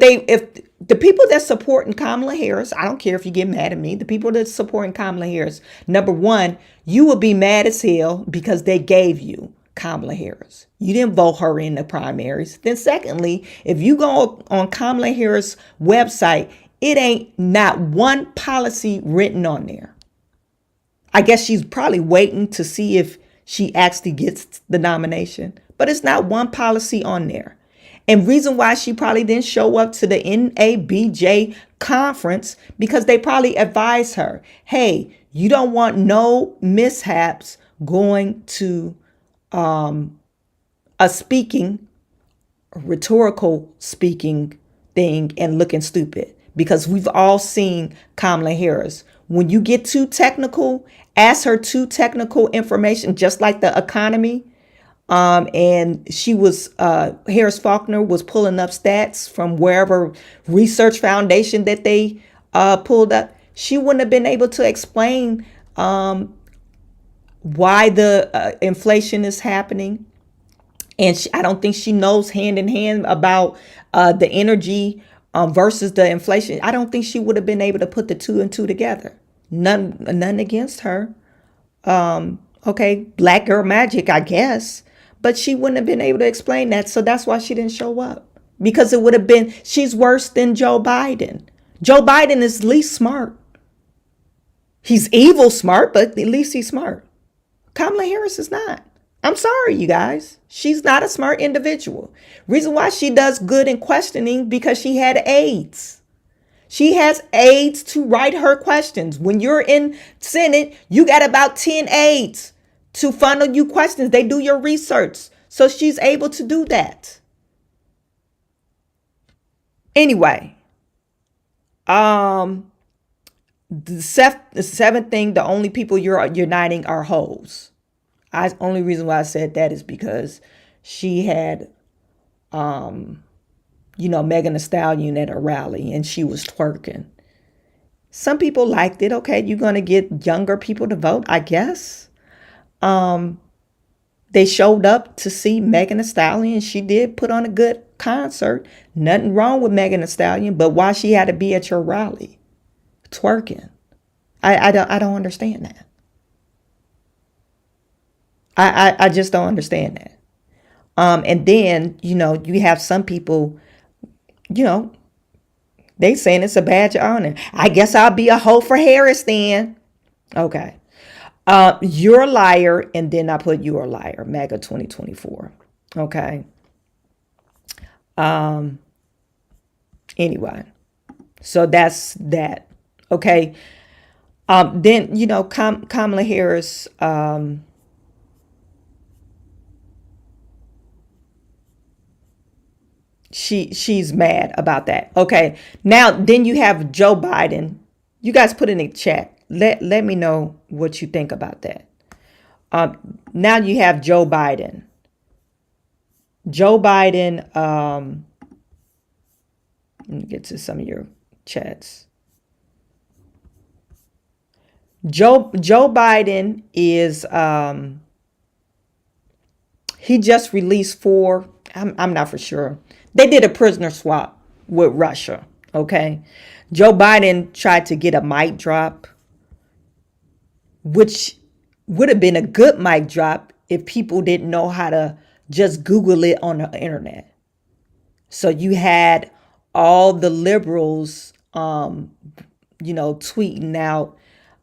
the people that supporting Kamala Harris, I don't care if you get mad at me, the people that supporting Kamala Harris, number one, you will be mad as hell because they gave you Kamala Harris. You didn't vote her in the primaries. Then secondly, if you go on Kamala Harris website, it ain't not one policy written on there. I guess she's probably waiting to see if she actually gets the nomination, but it's not one policy on there. And reason why she probably didn't show up to the NABJ conference because they probably advised her, hey, you don't want no mishaps going to a rhetorical speaking thing and looking stupid. Because we've all seen Kamala Harris. When you get too technical, ask her too technical information, just like the economy. And she was, Harris Faulkner was pulling up stats from wherever research foundation that they pulled up. She wouldn't have been able to explain why the inflation is happening. And I don't think she knows hand in hand about the energy versus the inflation. I don't think she would have been able to put the two and two together. None against her. Okay, black girl magic, I guess. But she wouldn't have been able to explain that. So that's why she didn't show up. Because it would have been, she's worse than Joe Biden. Joe Biden is least smart. He's evil smart, but at least he's smart. Kamala Harris is not. I'm sorry, you guys. She's not a smart individual. Reason why she does good in questioning, because she had aides. She has aides to write her questions. When you're in Senate, you got about 10 aides to funnel you questions. They do your research. So she's able to do that. Anyway, the seventh thing, the only people you're uniting are hoes. Only reason why I said that is because she had, Megan Thee Stallion at a rally and she was twerking. Some people liked it. Okay, you're going to get younger people to vote, I guess. They showed up to see Megan Thee Stallion. She did put on a good concert. Nothing wrong with Megan Thee Stallion, but why she had to be at your rally twerking? I don't understand that. I just don't understand that. And then, you have some people, they saying it's a badge of honor. I guess I'll be a hoe for Harris then. Okay. You're a liar. And then I put you're a liar, MAGA 2024. Okay. Anyway, so that's that. Okay. Then, Kamala Harris, she's mad about that. Okay. Now, then you have Joe Biden. You guys put in the chat. Let me know what you think about that. Now you have Joe Biden. Joe Biden, let me get to some of your chats. Joe Biden is, he just released 4, I'm not for sure. They did a prisoner swap with Russia, okay? Joe Biden tried to get a mic drop, which would have been a good mic drop if people didn't know how to just Google it on the internet. So you had all the liberals, tweeting out,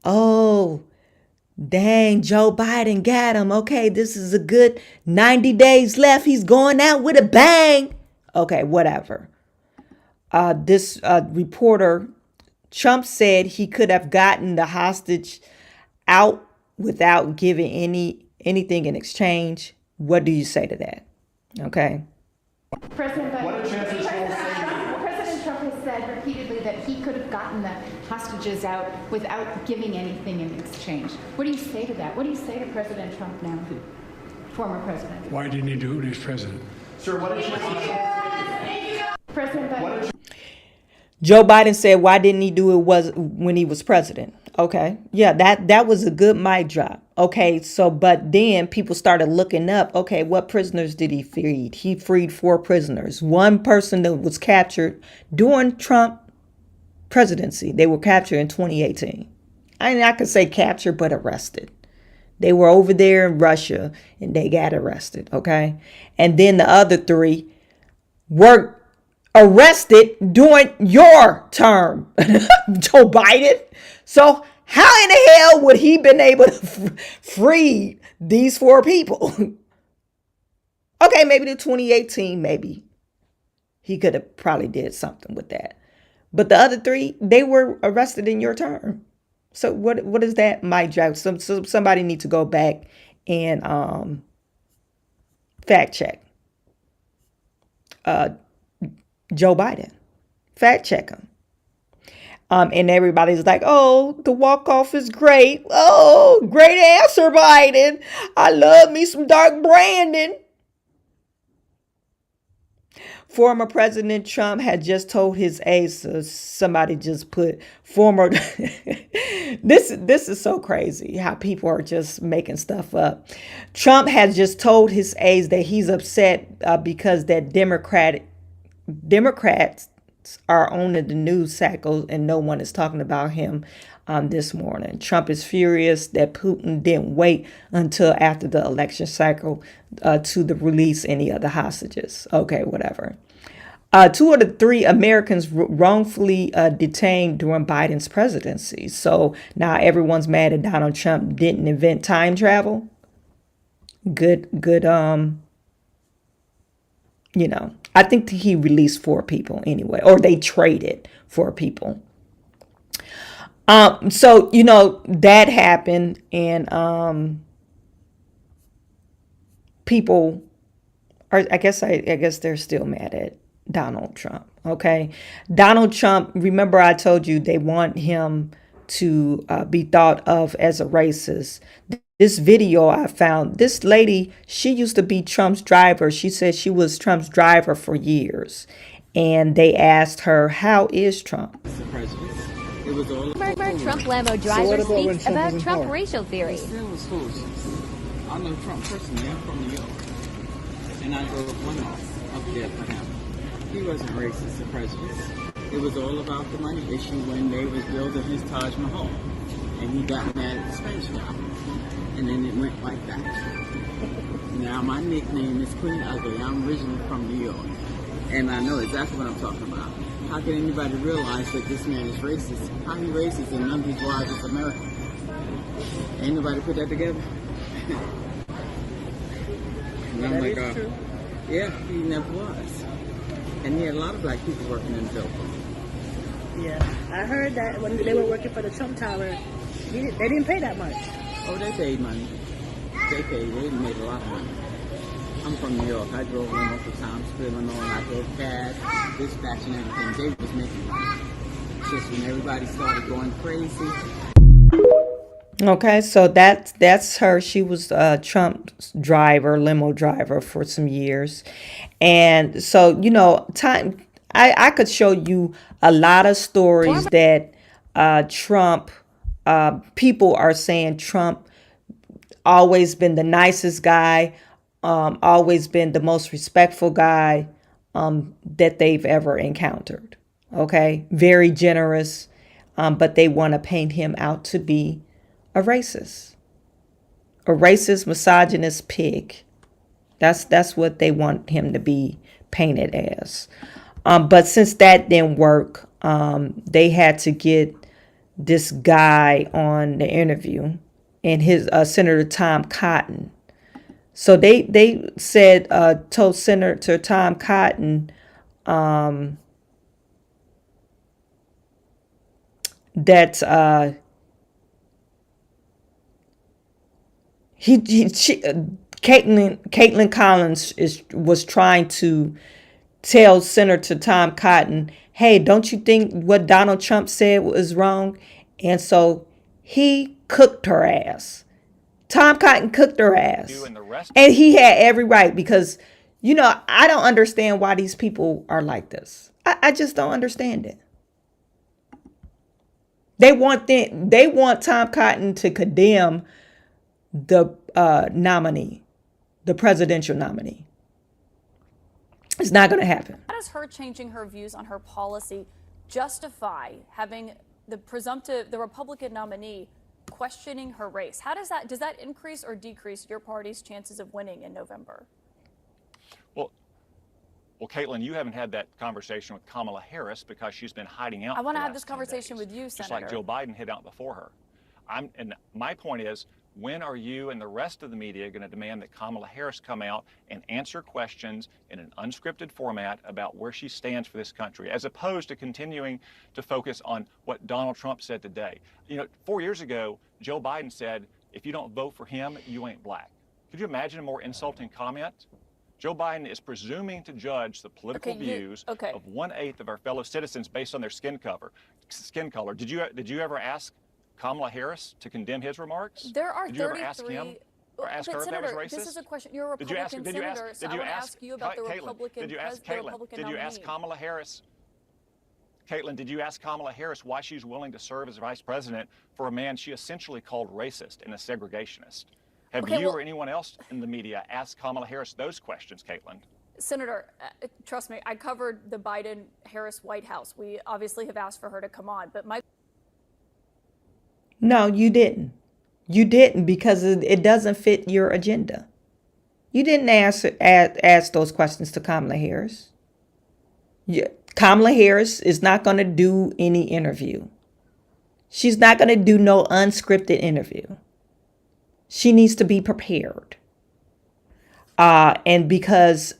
oh, dang, Joe Biden got him. Okay, this is a good 90 days left. He's going out with a bang. Okay, whatever. This reporter, Trump said he could have gotten the hostage out without giving anything in exchange. What do you say to that? Okay. President Trump has said repeatedly that he could have gotten the hostages out without giving anything in exchange. What do you say to that? What do you say to President Trump now, former president? Why didn't he do it when he was president? Sir, what did you President Biden. Joe Biden said, why didn't he do it when he was president? Okay. Yeah, that was a good mic drop. Okay. So, but then people started looking up, okay, what prisoners did he freed? He freed 4 prisoners. One person that was captured during Trump presidency. They were captured in 2018. I could say captured, but arrested. They were over there in Russia and they got arrested. Okay. And then the other 3 were arrested during your term, Joe Biden. So how in the hell would he been able to free these 4 people? Okay, maybe the 2018, maybe he could have probably did something with that. But the other 3, they were arrested in your term. So what is that, Mike Jackson? Somebody need to go back and fact check Joe Biden. Fact check him. And everybody's like, oh, the walk-off is great. Oh, great answer, Biden. I love me some dark Brandon. Former President Trump had just told his aides, so somebody just put former. This is so crazy how people are just making stuff up. Trump has just told his aides that he's upset because that Democrats are on the news cycle and no one is talking about him this morning. Trump is furious that Putin didn't wait until after the election cycle to release any of the hostages. Okay, whatever. 2 of the 3 Americans wrongfully detained during Biden's presidency. So now everyone's mad at Donald Trump didn't invent time travel. Good. I think he released 4 people anyway, or they traded 4 people. So, that happened and people are, I guess they're still mad at Donald Trump. Okay. Donald Trump, remember I told you they want him to be thought of as a racist. This video I found, this lady, she used to be Trump's driver. She said she was Trump's driver for years. And they asked her, how is Trump? It was all Trump Lamo driver speaks about Trump racial theory. I know Trump personally. I'm from New York. And I drove one off up there for him. He wasn't racist or prejudiced. It was all about the money issue when they was building his Taj Mahal. And he got mad at the Spanish guy. And then it went like that. Now my nickname is Queen Ugly. I'm originally from New York. And I know exactly what I'm talking about. How can anybody realize that this man is racist? How he racist and none of his wives is American? Ain't nobody put that together? And I'm like, yeah, he never was. And he had a lot of black people working in the building. Yeah, I heard that when they were working for the Trump Tower, they didn't pay that much. Oh, they paid money. They made a lot of money. I'm from New York. I drove limo for Times Square, Illinois, and I drove cab, dispatch, and everything. They was making money. Just when everybody started going crazy. Okay, so that's her. She was Trump's driver, limo driver for some years. And so, I could show you a lot of stories that Trump, people are saying Trump always been the nicest guy, always been the most respectful guy that they've ever encountered. Okay, very generous, but they want to paint him out to be a racist, misogynist pig. That's what they want him to be painted as. But since that didn't work, they had to get this guy on the interview, and his Senator Tom Cotton. So they said, told Senator Tom Cotton that Caitlin Collins was trying to tell Senator Tom Cotton, hey, don't you think what Donald Trump said was wrong? And so he cooked her ass. Tom Cotton cooked her ass. And he had every right because, I don't understand why these people are like this. I just don't understand it. They want Tom Cotton to condemn the nominee, the presidential nominee. It's not going to happen. How does her changing her views on her policy justify having the Republican nominee questioning her race? Does that increase or decrease your party's chances of winning in November? Well, Caitlin, you haven't had that conversation with Kamala Harris because she's been hiding out. I want to have this conversation with you, Senator. Senator. Just like Joe Biden hid out before her. And my point is, when are you and the rest of the media going to demand that Kamala Harris come out and answer questions in an unscripted format about where she stands for this country, as opposed to continuing to focus on what Donald Trump said today? 4 years ago, Joe Biden said, if you don't vote for him, you ain't black. Could you imagine a more insulting comment? Joe Biden is presuming to judge the political views of 1/8 of our fellow citizens based on their skin color. Did you ever ask Kamala Harris to condemn his remarks? There are Did you ever ask him or ask her if that was racist? This is a question. You're a Republican senator, so I want to ask you about the Republican nominee. Did you ask Kamala Harris? Caitlin, did you ask Kamala Harris why she's willing to serve as vice president for a man she essentially called racist and a segregationist? Have you or anyone else in the media asked Kamala Harris those questions, Caitlin? Senator, trust me, I covered the Biden-Harris White House. We obviously have asked for her to come on, but No, you didn't. You didn't because it doesn't fit your agenda. You didn't ask those questions to Kamala Harris. Kamala Harris is not going to do any interview. She's not going to do no unscripted interview. She needs to be prepared. And because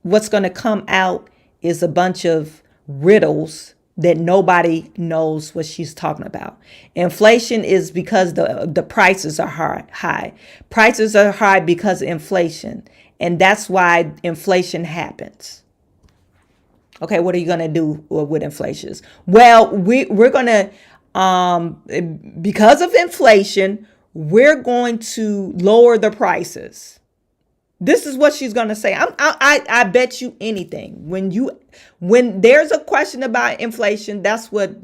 what's going to come out is a bunch of riddles that nobody knows what she's talking about. Inflation is because the prices are high. Prices are high because of inflation. And that's why inflation happens. Okay, what are you going to do with inflation? Well, we're going to, because of inflation, we're going to lower the prices. This is what she's going to say. I bet you anything. When there's a question about inflation, that's what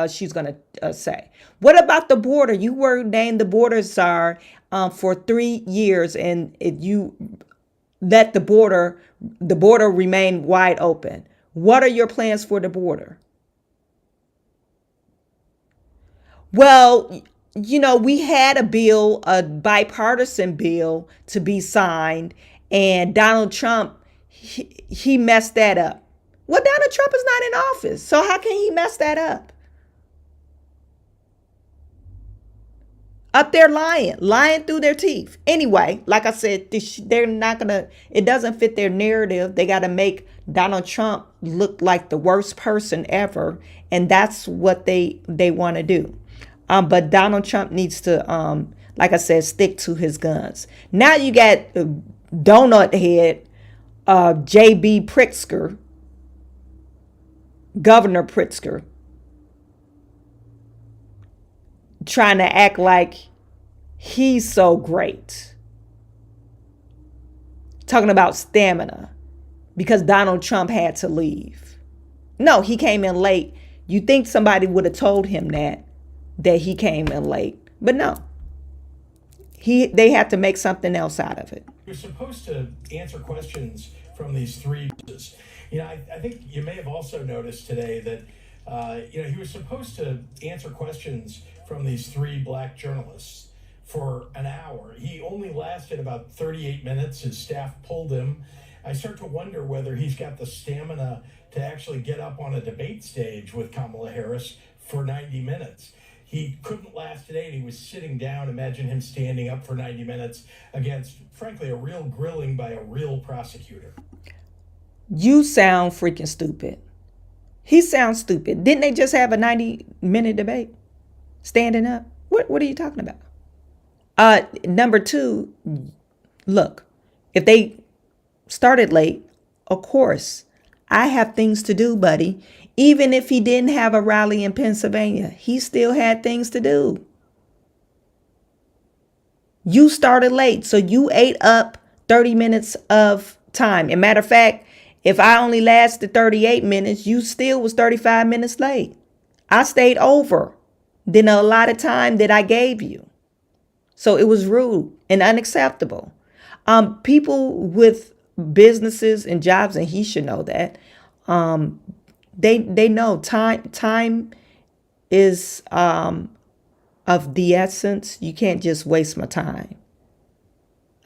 she's going to say. What about the border? You were named the border czar for 3 years, and you let the border remain wide open. What are your plans for the border? Well, we had a bill, a bipartisan bill to be signed, and Donald Trump, he messed that up. Well, Donald Trump is not in office, so how can he mess that up? Up there lying through their teeth. Anyway, like I said, they're not gonna, it doesn't fit their narrative. They got to make Donald Trump look like the worst person ever. And that's what they want to do. But Donald Trump needs to, like I said, stick to his guns. Now you got donut head, J.B. Pritzker, Governor Pritzker, trying to act like he's so great. Talking about stamina because Donald Trump had to leave. No, he came in late. You think somebody would have told him that he came in late. But no. They had to make something else out of it. You're supposed to answer questions from these three. I think you may have also noticed today that he was supposed to answer questions from these 3 black journalists for an hour. He only lasted about 38 minutes. His staff pulled him. I start to wonder whether he's got the stamina to actually get up on a debate stage with Kamala Harris for 90 minutes. He couldn't last today, and he was sitting down. Imagine him standing up for 90 minutes against, frankly, a real grilling by a real prosecutor. You sound freaking stupid. He sounds stupid. Didn't they just have a 90-minute debate? Standing up? What are you talking about? Number 2, look, if they started late, of course, I have things to do, buddy. Even if he didn't have a rally in Pennsylvania, he still had things to do. You started late, so you ate up 30 minutes of time. As a matter of fact, if I only lasted 38 minutes, you still was 35 minutes late. I stayed over than a lot of time that I gave you. So it was rude and unacceptable. People with businesses and jobs, and he should know that, they know time is of the essence. You can't just waste my time.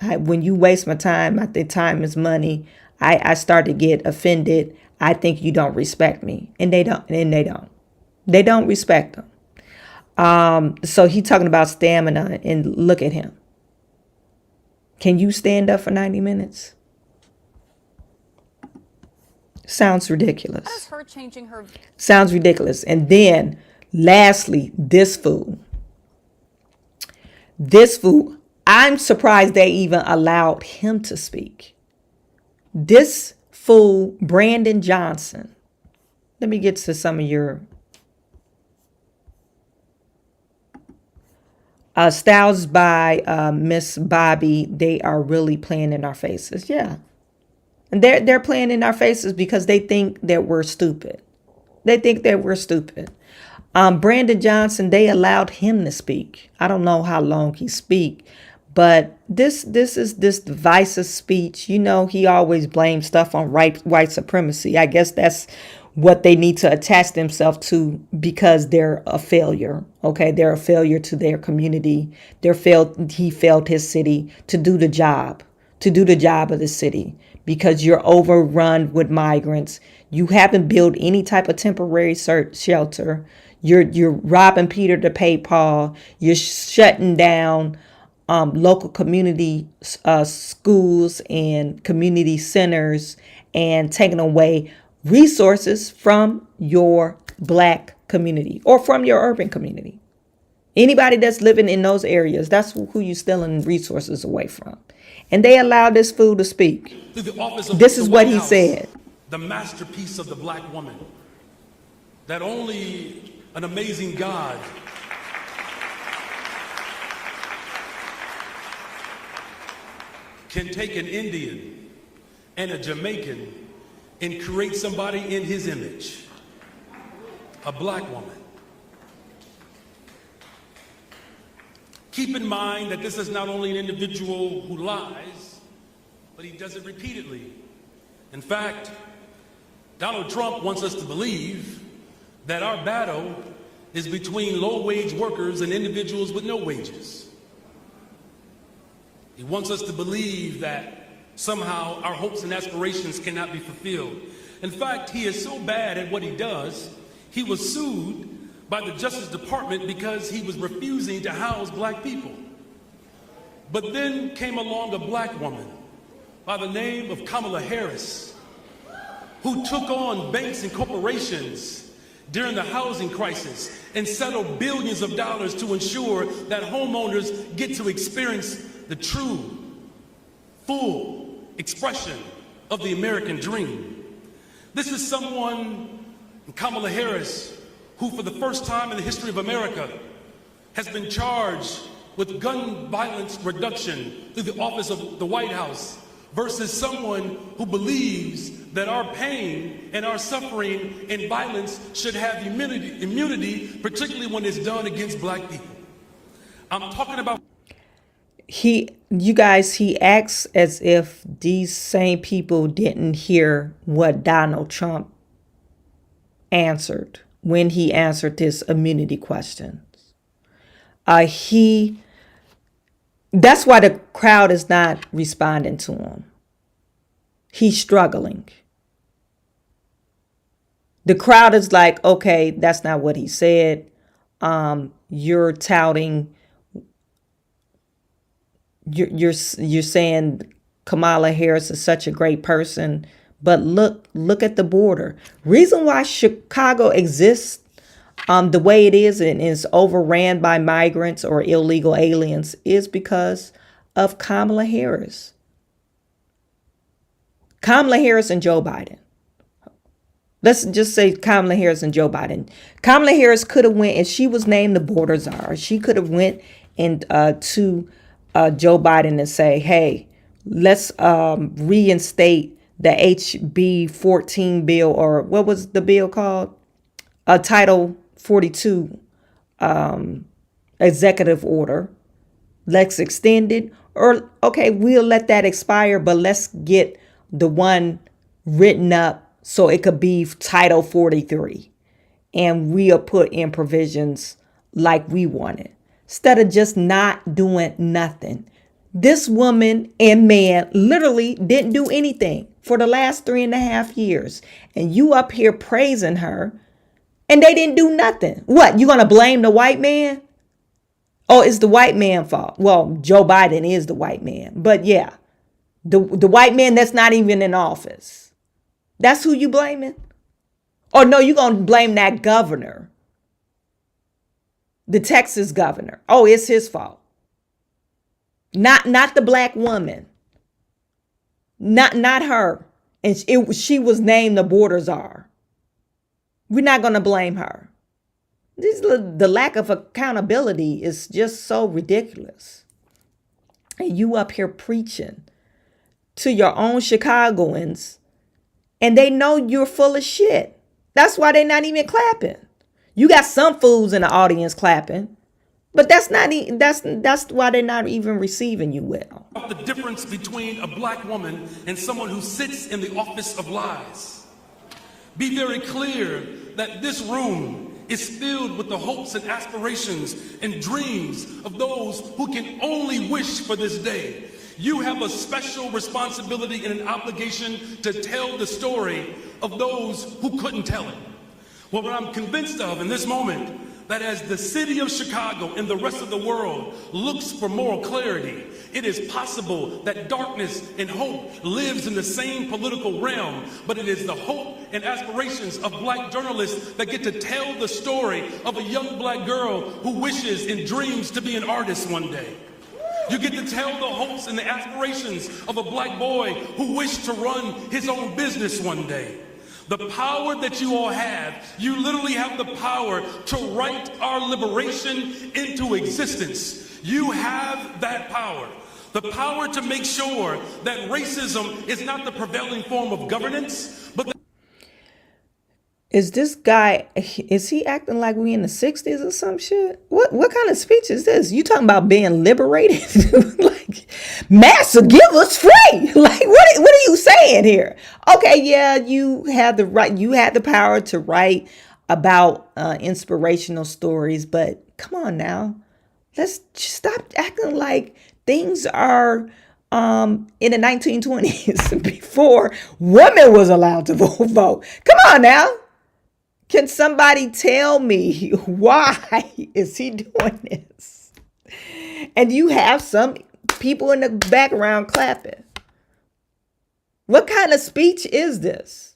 When you waste my time, I think time is money. I start to get offended. I think you don't respect me, and they don't. They don't respect them. So he talking about stamina, and look at him. Can you stand up for 90 minutes? Sounds ridiculous. How is her changing her? Sounds ridiculous. And then lastly, this fool. I'm surprised they even allowed him to speak. This fool, Brandon Johnson. Let me get to some of your styles by Miss Bobby. They are really playing in our faces. Yeah. And they're playing in our faces because they think that we're stupid. They think that we're stupid. Brandon Johnson, they allowed him to speak. I don't know how long he speak, but this is this divisive speech. He always blames stuff on white supremacy. I guess that's what they need to attach themselves to because they're a failure. Okay, they're a failure to their community. He failed his city to do the job of the city. Because you're overrun with migrants. You haven't built any type of temporary shelter. You're robbing Peter to pay Paul. You're shutting down local community schools and community centers and taking away resources from your black community or from your urban community. Anybody that's living in those areas, that's who you're stealing resources away from. And they allowed this fool to speak. This is what he said. the masterpiece of the black woman, that only an amazing God can take an Indian and a Jamaican and create somebody in his image, a black woman. Keep in mind that this is not only an individual who lies, but he does it repeatedly. In fact, Donald Trump wants us to believe that our battle is between low-wage workers and individuals with no wages. He wants us to believe that somehow our hopes and aspirations cannot be fulfilled. In fact, he is so bad at what he does, he was sued by the Justice Department because he was refusing to house black people. But then came along a black woman by the name of Kamala Harris, who took on banks and corporations during the housing crisis and settled billions of dollars to ensure that homeowners get to experience the true, full expression of the American dream. This is someone, Kamala Harris, who for the first time in the history of America has been charged with gun violence reduction through the office of the White House, versus someone who believes that our pain and our suffering and violence should have immunity, particularly when it's done against black people. I'm talking about... You guys, he acts as if these same people didn't hear what Donald Trump answered when he answered this immunity questions. That's why the crowd is not responding to him. He's struggling. The crowd is like, okay, that's not what he said. You're touting, you're saying Kamala Harris is such a great person, but look at the border. Reason why Chicago exists the way it is and is overran by migrants or illegal aliens is because of Kamala Harris. Kamala Harris and Joe Biden. Let's just say Kamala Harris and Joe Biden. Kamala Harris could have went, and she was named the border czar. She could have went and to Joe Biden and say, hey, let's reinstate the HB 14 bill, or what was the bill called? Title 42 executive order. Let's extend it, or okay, we'll let that expire, but let's get the one written up so it could be Title 43, and we'll put in provisions like we wanted, instead of just not doing nothing. This woman and man literally didn't do anything for the last 3.5 years, and you up here praising her, and they didn't do nothing. What, you gonna blame the white man? Oh, it's the white man's fault. Well, Joe Biden is the white man, but yeah, the white man that's not even in office. That's who you blaming? Or no, you gonna blame that governor, the Texas governor. Oh, it's his fault. Not the black woman. Not her. And she was named the border czar. We're not gonna blame her. The lack of accountability is just so ridiculous. And you up here preaching to your own Chicagoans, and they know you're full of shit. That's why they're not even clapping. You got some fools in the audience clapping, but that's why they're not even receiving you well. The difference between a black woman and someone who sits in the office of lies. Be very clear that this room is filled with the hopes and aspirations and dreams of those who can only wish for this day. You have a special responsibility and an obligation to tell the story of those who couldn't tell it. Well, what I'm convinced of in this moment, that as the city of Chicago and the rest of the world looks for moral clarity, it is possible that darkness and hope lives in the same political realm, but it is the hope and aspirations of black journalists that get to tell the story of a young black girl who wishes and dreams to be an artist one day. You get to tell the hopes and the aspirations of a black boy who wished to run his own business one day. The power that you all have, you literally have the power to write our liberation into existence. You have that power. The power to make sure that racism is not the prevailing form of governance, but Is this guy, is he acting like we in the 60s or some shit? What kind of speech is this? You talking about being liberated? Like, Master, give us free. Like, what are you saying here? Okay, yeah, you had the right, you had the power to write about inspirational stories, but come on now. Let's just stop acting like things are in the 1920s before women was allowed to vote. Come on now. Can somebody tell me why is he doing this? And you have some people in the background clapping. What kind of speech is this?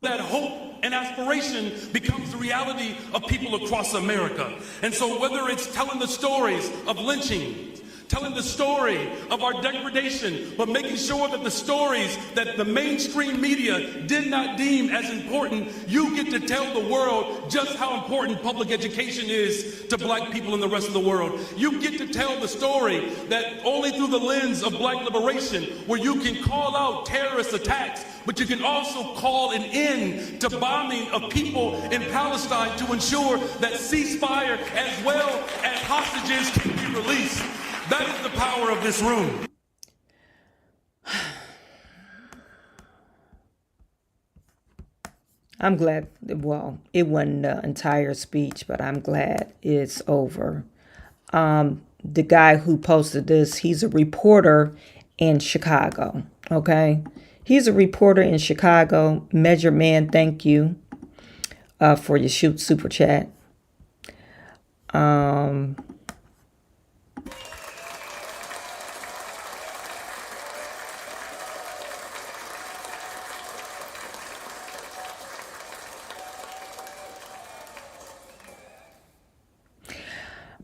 that hope and aspiration becomes the reality of people across America. And so whether it's telling the stories of lynching, telling the story of our degradation, but making sure that the stories that the mainstream media did not deem as important, you get to tell the world just how important public education is to black people in the rest of the world. You get to tell the story that only through the lens of black liberation, where you can call out terrorist attacks, but you can also call an end to bombing of people in Palestine to ensure that ceasefire as well as hostages can be released. That is the power of this room. I'm glad, well, it wasn't the entire speech, but I'm glad it's over. The guy who posted this, he's a reporter in Chicago, okay? He's a reporter in Chicago. Measure Man, thank you for your super chat.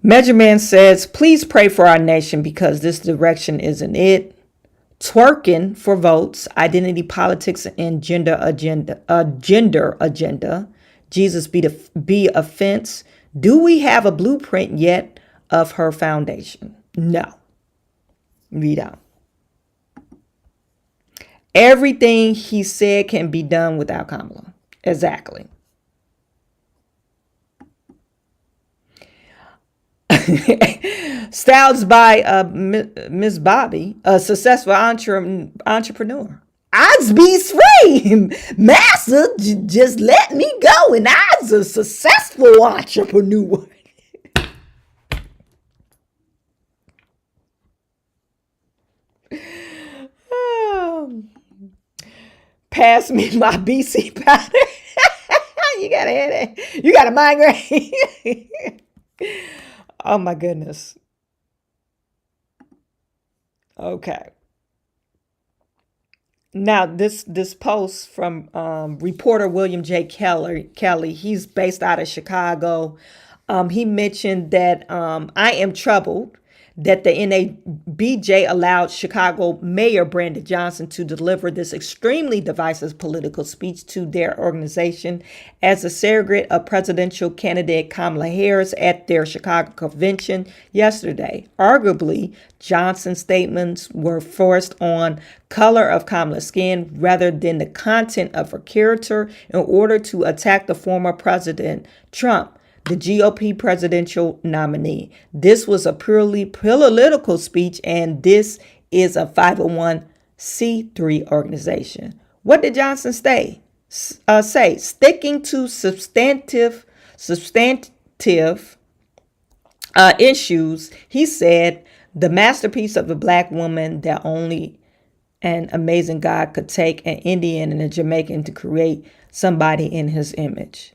Measure Man says, please pray for our nation because this direction isn't it. Twerking for votes, identity politics, and gender agenda. Jesus be offense. Do we have a blueprint yet of her foundation? No, we don't. Everything he said can be done without Kamala. Exactly. Styled by Miss Bobby, a successful entrepreneur. I's be free, master. Just let me go, and I's a successful entrepreneur. Pass me my BC powder. You got a headache. You got a migraine. Oh my goodness. Okay. Now this post from reporter William J. Kelly, he's based out of Chicago. He mentioned that I am troubled that the NABJ allowed Chicago Mayor Brandon Johnson to deliver this extremely divisive political speech to their organization as a surrogate of presidential candidate Kamala Harris at their Chicago convention yesterday. Arguably, Johnson's statements were forced on color of Kamala's skin rather than the content of her character in order to attack the former President Trump, the GOP presidential nominee. This was a purely political speech, and this is a 501c3 organization. What did Johnson say? Sticking to substantive issues, he said, the masterpiece of a black woman that only an amazing God could take an Indian and a Jamaican to create somebody in his image.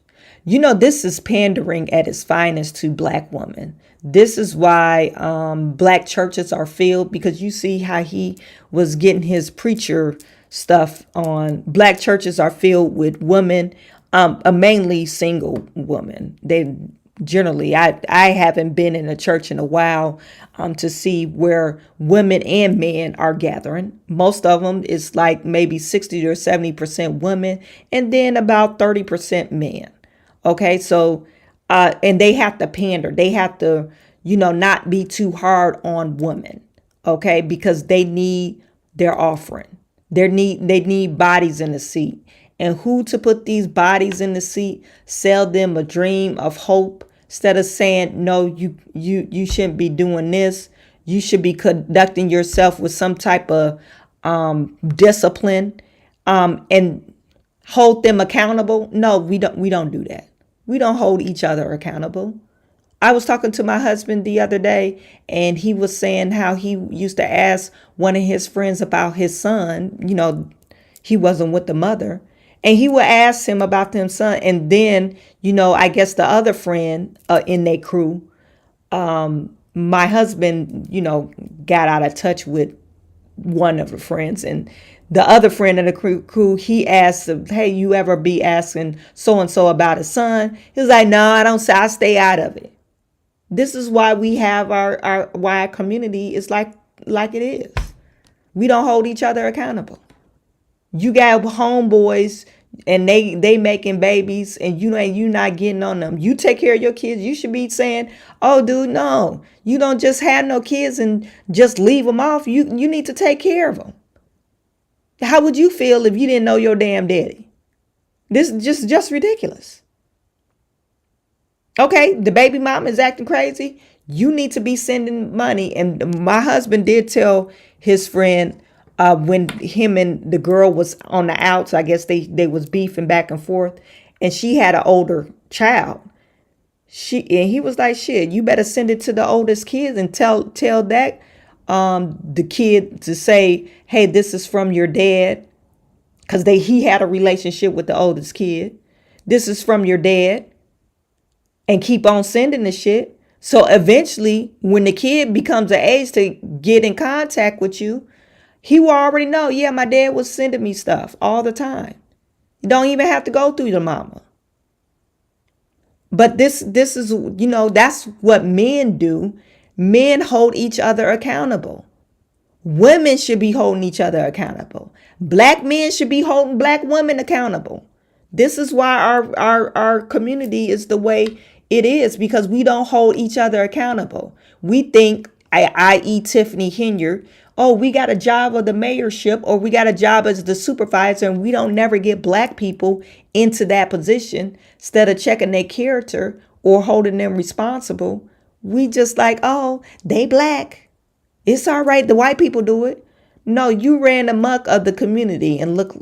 You know, this is pandering at its finest to black women. This is why black churches are filled, because you see how he was getting his preacher stuff on. Black churches are filled with women, mainly single women. generally. I haven't been in a church in a while to see where women and men are gathering. Most of them is like maybe 60 or 70% women and then about 30% men. Okay, so and they have to pander. They have to, not be too hard on women. Okay, because they need their offering. They need bodies in the seat. And who to put these bodies in the seat, sell them a dream of hope instead of saying, no, you shouldn't be doing this. You should be conducting yourself with some type of discipline and hold them accountable. No, we don't do that. We don't hold each other accountable. I was talking to my husband the other day, and he was saying how he used to ask one of his friends about his son. He wasn't with the mother. And he would ask him about them son. And then, I guess the other friend in their crew, my husband, got out of touch with one of the friends. And the other friend in the crew, he asked, hey, you ever be asking so-and-so about his son? He was like, no, I don't say, I stay out of it. This is why we have why our community is like it is. We don't hold each other accountable. You got homeboys and they making babies and you not getting on them. You take care of your kids. You should be saying, oh, dude, no, you don't just have no kids and just leave them off. You need to take care of them. How would you feel if you didn't know your damn daddy? This is just ridiculous. Okay, the baby mom is acting crazy. You need to be sending money. And my husband did tell his friend when him and the girl was on the outs, I guess they was beefing back and forth, and she had an older child. And he was like, shit, you better send it to the oldest kids and tell that the kid to say, hey, this is from your dad, because he had a relationship with the oldest kid. This is from your dad. And keep on sending the shit. So eventually, when the kid becomes of age to get in contact with you, he will already know, yeah, my dad was sending me stuff all the time. You don't even have to go through the mama. But this is, that's what men do. Men hold each other accountable. Women should be holding each other accountable. Black men should be holding black women accountable. This is why our community is the way it is, because we don't hold each other accountable. We think, i.e. Tiffany Henyard, oh, we got a job of the mayorship or we got a job as the supervisor, and we don't never get black people into that position. Instead of checking their character or holding them responsible, we just like, oh, they black. It's all right. The white people do it. No, you ran amok of the community, and look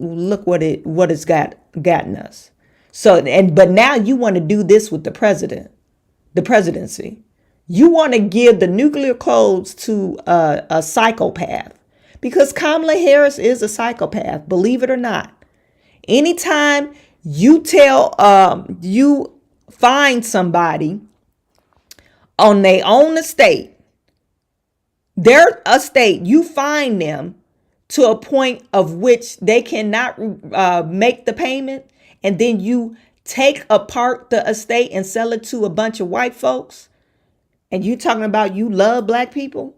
what it's gotten us. So, but now you want to do this with the presidency. You want to give the nuclear codes to a psychopath, because Kamala Harris is a psychopath, believe it or not. Anytime you you find somebody on their own estate, their estate, you find them to a point of which they cannot make the payment, and then you take apart the estate and sell it to a bunch of white folks, and you talking about you love black people,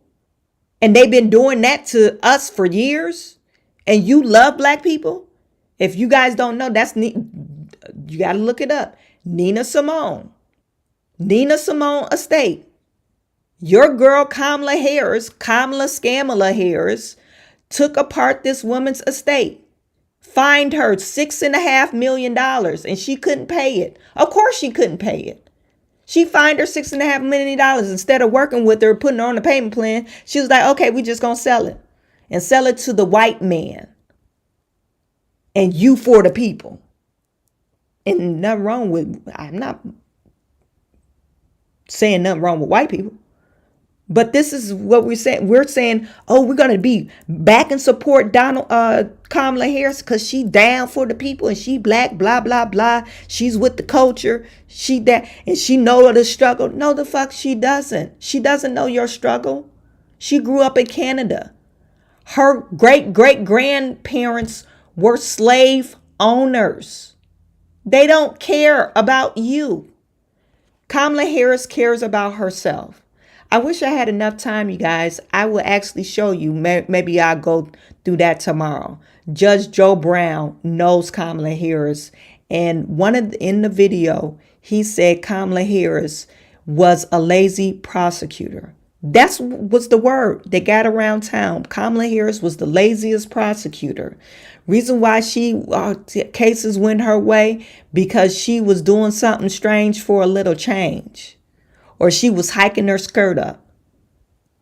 and they've been doing that to us for years, and you love black people. If you guys don't know, you got to look it up. Nina Simone estate. Your girl Kamala Scamala Harris, took apart this woman's estate. Fined her $6.5 million, and she couldn't pay it. Of course she couldn't pay it. She fined her $6.5 million. Instead of working with her, putting her on a payment plan, she was like, okay, we just gonna sell it. And sell it to the white man. And you for the people. And nothing wrong with, I'm not saying nothing wrong with white people. But this is what we're saying. We're saying, oh, we're going to be back and support Kamala Harris because she down for the people and she black, blah, blah, blah. She's with the culture. And she know the struggle. No, the fuck she doesn't. She doesn't know your struggle. She grew up in Canada. Her great-great-grandparents were slave owners. They don't care about you. Kamala Harris cares about herself. I wish I had enough time, you guys. I will actually show you. Maybe I'll go through that tomorrow. Judge Joe Brown knows Kamala Harris. And in the video, he said Kamala Harris was a lazy prosecutor. That's was the word that got around town. Kamala Harris was the laziest prosecutor. Reason why cases went her way, because she was doing something strange for a little change, or she was hiking her skirt up.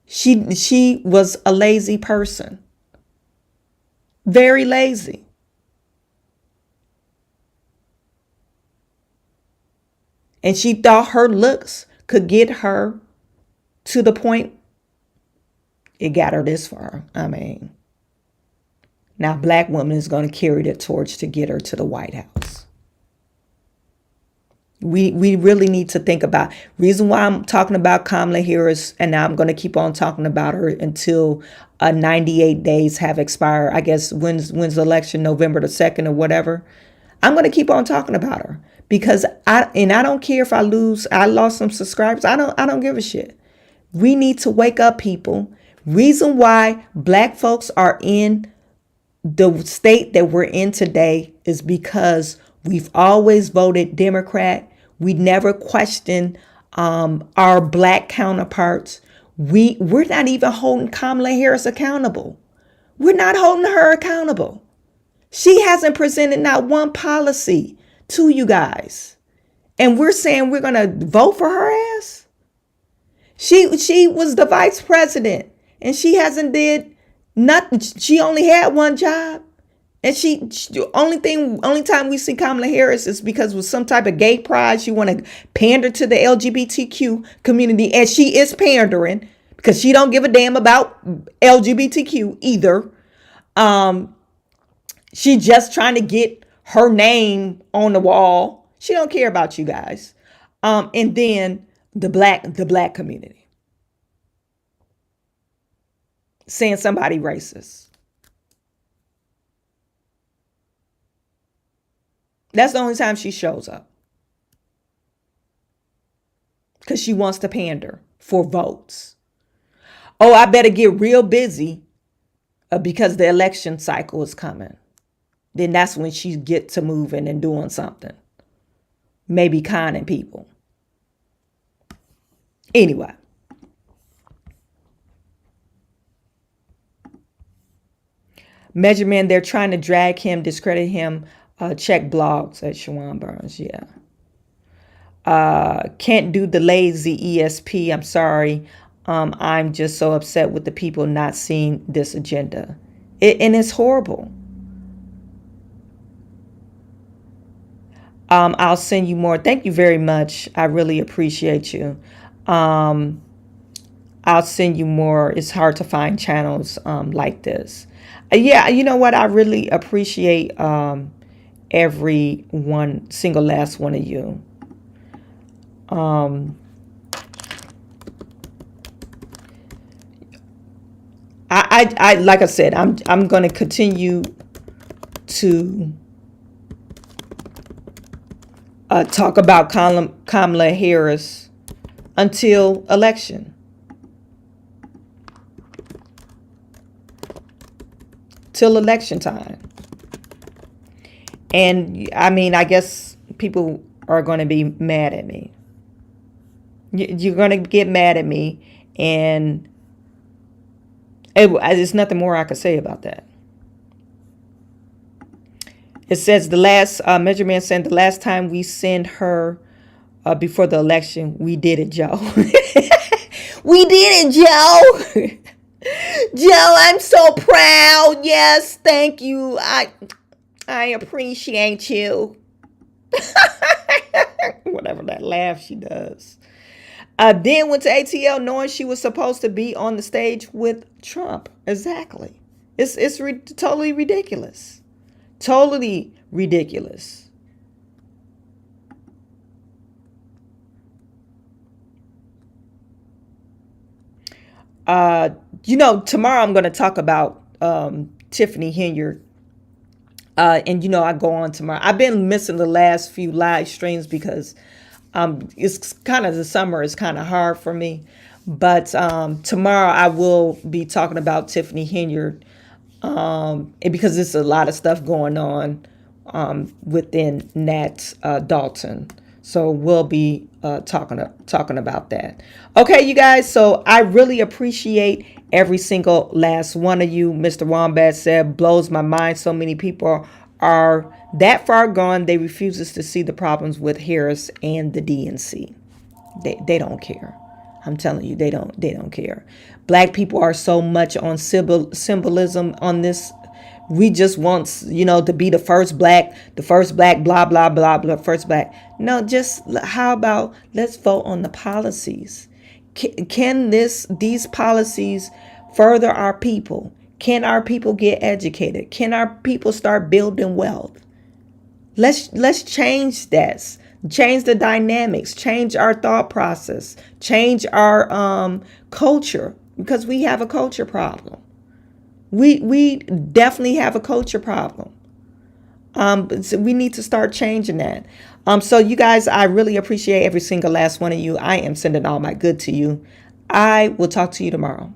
She was a lazy person. Very lazy. And she thought her looks could get her to the point it got her this far. I mean, now black woman is going to carry the torch to get her to the White House. We really need to think about reason why I'm talking about Kamala Harris, and now I'm going to keep on talking about her until 98 days have expired. I guess when's the election, November the 2nd or whatever. I'm going to keep on talking about her because I don't care if I lost some subscribers. I don't give a shit. We need to wake up, people. Reason why black folks are in the state that we're in today is because we've always voted Democrat. We never questioned our black counterparts. We're not even holding Kamala Harris accountable. We're not holding her accountable. She hasn't presented not one policy to you guys. And we're saying we're going to vote for her ass. She was the vice president and she hasn't did nothing. She only had one job. And she only time we see Kamala Harris is because with some type of gay pride, she want to pander to the LGBTQ community, and she is pandering because she don't give a damn about LGBTQ either. She just trying to get her name on the wall. She don't care about you guys. And then the black community saying somebody racist. That's the only time she shows up. Because she wants to pander for votes. Oh, I better get real busy because the election cycle is coming. Then that's when she get to moving and doing something. Maybe conning people. Anyway. Measurement, they're trying to drag him, discredit him. Check blogs at Chawanne Burns. Yeah. Can't do the lazy ESP. I'm sorry. I'm just so upset with the people not seeing this agenda. And it's horrible. I'll send you more. Thank you very much. I really appreciate you. I'll send you more. It's hard to find channels like this. Yeah, you know what? I really appreciate every one single last one of you. I like I said, I'm going to continue to talk about Kamala Harris until election. Till election time. And I mean, I guess people are going to be mad at me. You're going to get mad at me. And there's nothing more I could say about that. It says the last measurement said the last time we sent her before the election, we did it, Joe. We did it, Joe. Joe, I'm so proud. Yes, thank you. I appreciate you. Whatever that laugh she does. Then went to ATL knowing she was supposed to be on the stage with Trump. Exactly. It's totally ridiculous. Totally ridiculous. Tomorrow I'm going to talk about Tiffany Henyard. And I go on tomorrow. I've been missing the last few live streams because It's kind of, the summer is kind of hard for me, but tomorrow I will be talking about Tiffany Henyard, and because there's a lot of stuff going on within Nat Dalton. So we'll be talking about that. Okay, you guys. So I really appreciate every single last one of you. Mr. Wombat said, blows my mind. So many people are that far gone. They refuses to see the problems with Harris and the DNC. They don't care. I'm telling you, they don't care. Black people are so much on symbolism on this. We just want, to be the first black, blah, blah, blah, blah, first black. No, just how about let's vote on the policies. Can these policies further our people? Can our people get educated? Can our people start building wealth? Let's change this. Change the dynamics, change our thought process, change our culture, because we have a culture problem. We definitely have a culture problem. So we need to start changing that. So you guys, I really appreciate every single last one of you. I am sending all my good to you. I will talk to you tomorrow.